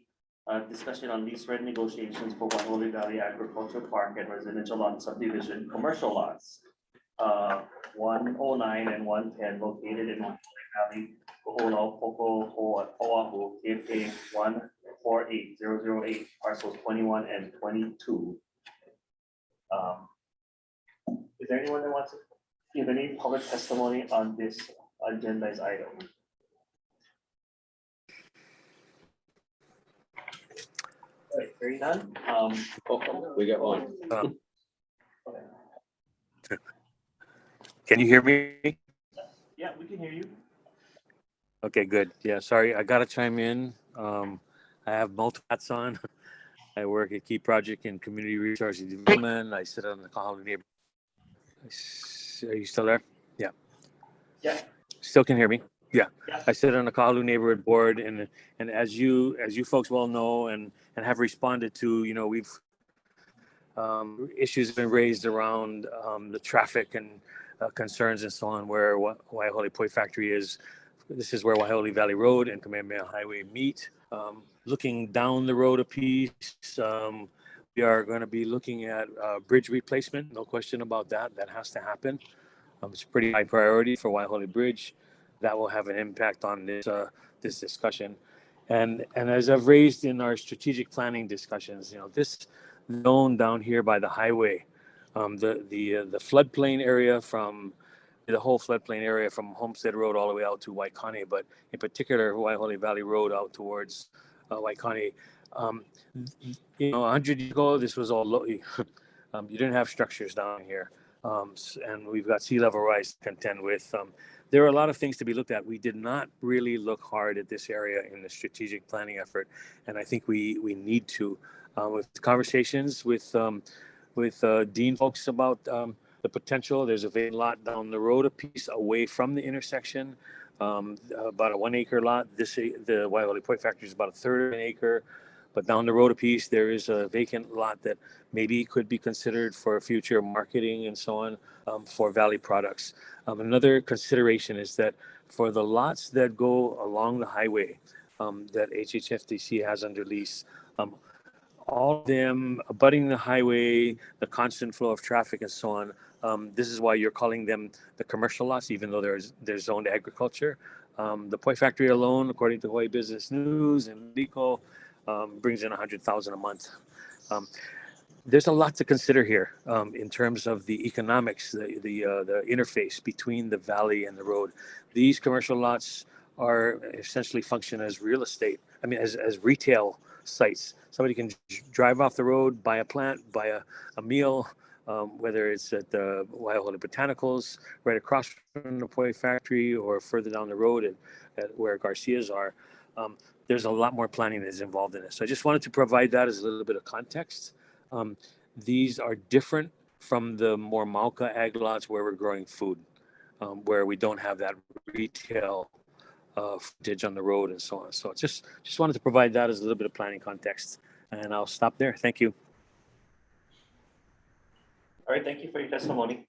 discussion on lease rent negotiations for Waiholi Valley Agricultural Park and Residential Lot Subdivision, commercial lots. 109 and 110 located in Waiholi Valley, Ko'olau, Poko, Oahu, KFA 148008, parcels 21 and 22. Is there anyone that wants to give any public testimony on this agendized item? All right, hearing none. We got one. Can you hear me? Yeah, we can hear you. Okay, good. Yeah, sorry, I gotta chime in. I have multiple hats on. I work at Key Project in Community Resource Development. I sit on the Kahalu neighborhood. Are you still there? Yeah. Yeah. Still can hear me? Yeah. Yeah. I sit on the Kahalu neighborhood board, and as you folks well know and have responded to, you know, we've issues have been raised around the traffic and concerns and so on, where Waiholi Poi Factory is. This is where Waiholi Valley Road and Kamehameha Highway meet. Looking down the road a piece, we are going to be looking at bridge replacement. No question about that. That has to happen. It's a pretty high priority for Waiholi Bridge. That will have an impact on this discussion. And as I've raised in our strategic planning discussions, you know, this zone down here by the highway, the floodplain area from the whole floodplain area from Homestead Road all the way out to Waikani, but in particular Waiholi Valley Road out towards Waikani. You know, 100 years ago, this was all low. You didn't have structures down here, and we've got sea level rise to contend with. There are a lot of things to be looked at. We did not really look hard at this area in the strategic planning effort, and I think we need to. With conversations with Dean folks about the potential. There's a vacant lot down the road a piece away from the intersection, about a 1 acre lot. The Waiholi Poi Factory is about a third of an acre, but down the road a piece, there is a vacant lot that maybe could be considered for future marketing and so on for Valley products. Another consideration is that for the lots that go along the highway that HHFDC has under lease, all of them abutting the highway, the constant flow of traffic and so on. This is why you're calling them the commercial lots, even though they're zoned agriculture. The Poi Factory alone, according to Hawaii Business News and Lico, brings in 100,000 a month. There's a lot to consider here in terms of the economics, the interface between the valley and the road. These commercial lots are essentially function as real estate. I mean, as retail sites. Somebody can drive off the road, buy a plant, buy a meal, whether it's at the Waiholi Botanicals, right across from the Poi Factory, or further down the road at where Garcias are. There's a lot more planning that is involved in it. So I just wanted to provide that as a little bit of context. These are different from the more Mauka ag lots where we're growing food, where we don't have that retail footage on the road and so on. So just wanted to provide that as a little bit of planning context, and I'll stop there. Thank you. All right, thank you for your testimony.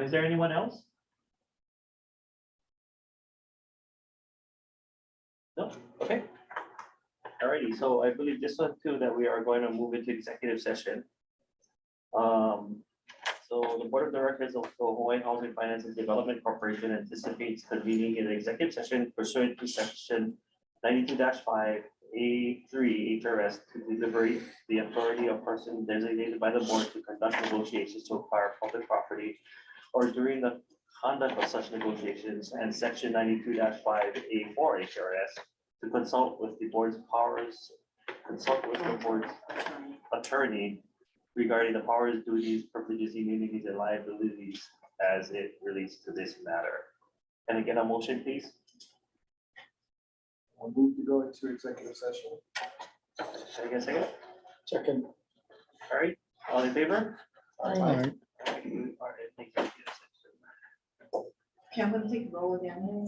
Is there anyone else? No? Okay. All righty, so I believe this one too, that we are going to move into executive session. So the Board of Directors of the Hawaii Housing Finance and Development Corporation anticipates convening an executive session pursuant to section 92-5 A3 HRS to deliberate the authority of person designated by the board to conduct negotiations to acquire public property or during the conduct of such negotiations, and section 92-5 A4 HRS to consult with the board's attorney regarding the powers, duties, privileges, immunities, and liabilities as it relates to this matter. Can I get a motion, please? I'll move to go into executive session. Can I get a second? Second. All right, all in favor? Aye. All right, thank you. Okay, I'm gonna take roll again.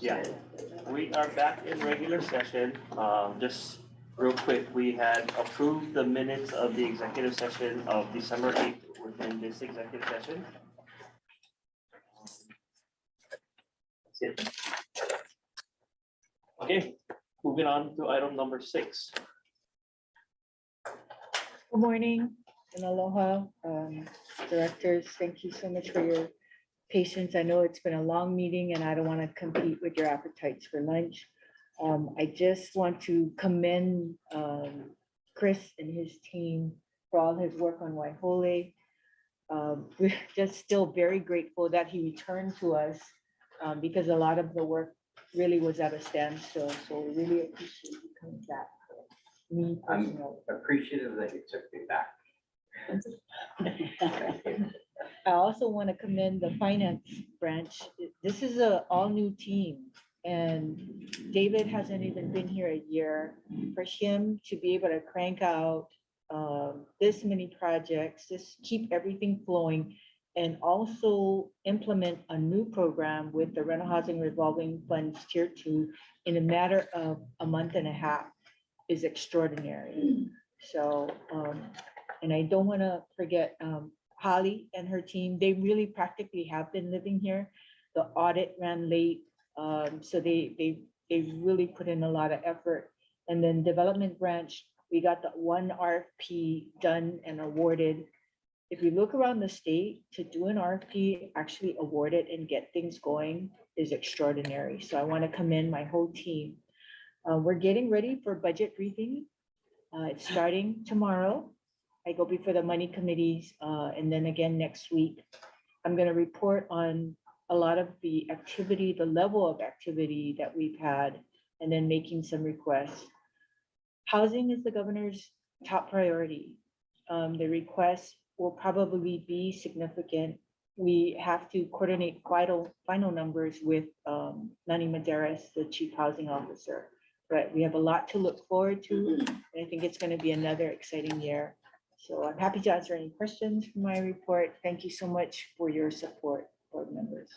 Yeah, we are back in regular session. Just real quick, we had approved the minutes of the executive session of December 8th within this executive session. That's it. Okay, moving on to item number 6. Good morning and aloha, directors. Thank you so much for your patience. I know it's been a long meeting and I don't want to compete with your appetites for lunch. I just want to commend Chris and his team for all his work on Waihole. We're just still very grateful that he returned to us because a lot of the work really was at a standstill. So we really appreciate you coming back. Me personally. Appreciative that you took me back. I also want to commend the finance branch. This is an all-new team. And David hasn't even been here a year. For him to be able to crank out this many projects, just keep everything flowing, and also implement a new program with the Rental Housing Revolving Funds Tier 2 in a matter of a month and a half is extraordinary. So, and I don't want to forget Holly and her team. They really practically have been living here. The audit ran late, so they really put in a lot of effort. And then development branch, we got the one RFP done and awarded. If you look around the state, to do an RFP, actually award it and get things going is extraordinary. So I want to commend my whole team. We're getting ready for budget briefing. It's starting tomorrow. I go before the money committees, and then again next week. I'm going to report on a lot of the activity, the level of activity that we've had, and then making some requests. Housing is the governor's top priority. The requests will probably be significant. We have to coordinate final numbers with Nani Maderas, the chief housing officer. But we have a lot to look forward to, and I think it's going to be another exciting year. So I'm happy to answer any questions from my report. Thank you so much for your support, board members.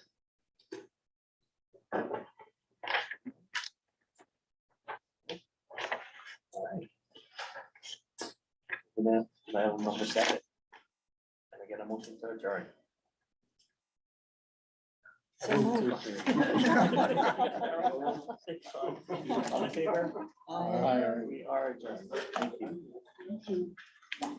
And then item number 7. Can I get a motion to adjourn? All in favor? Aye. We are adjourned. Thank you. Thank you.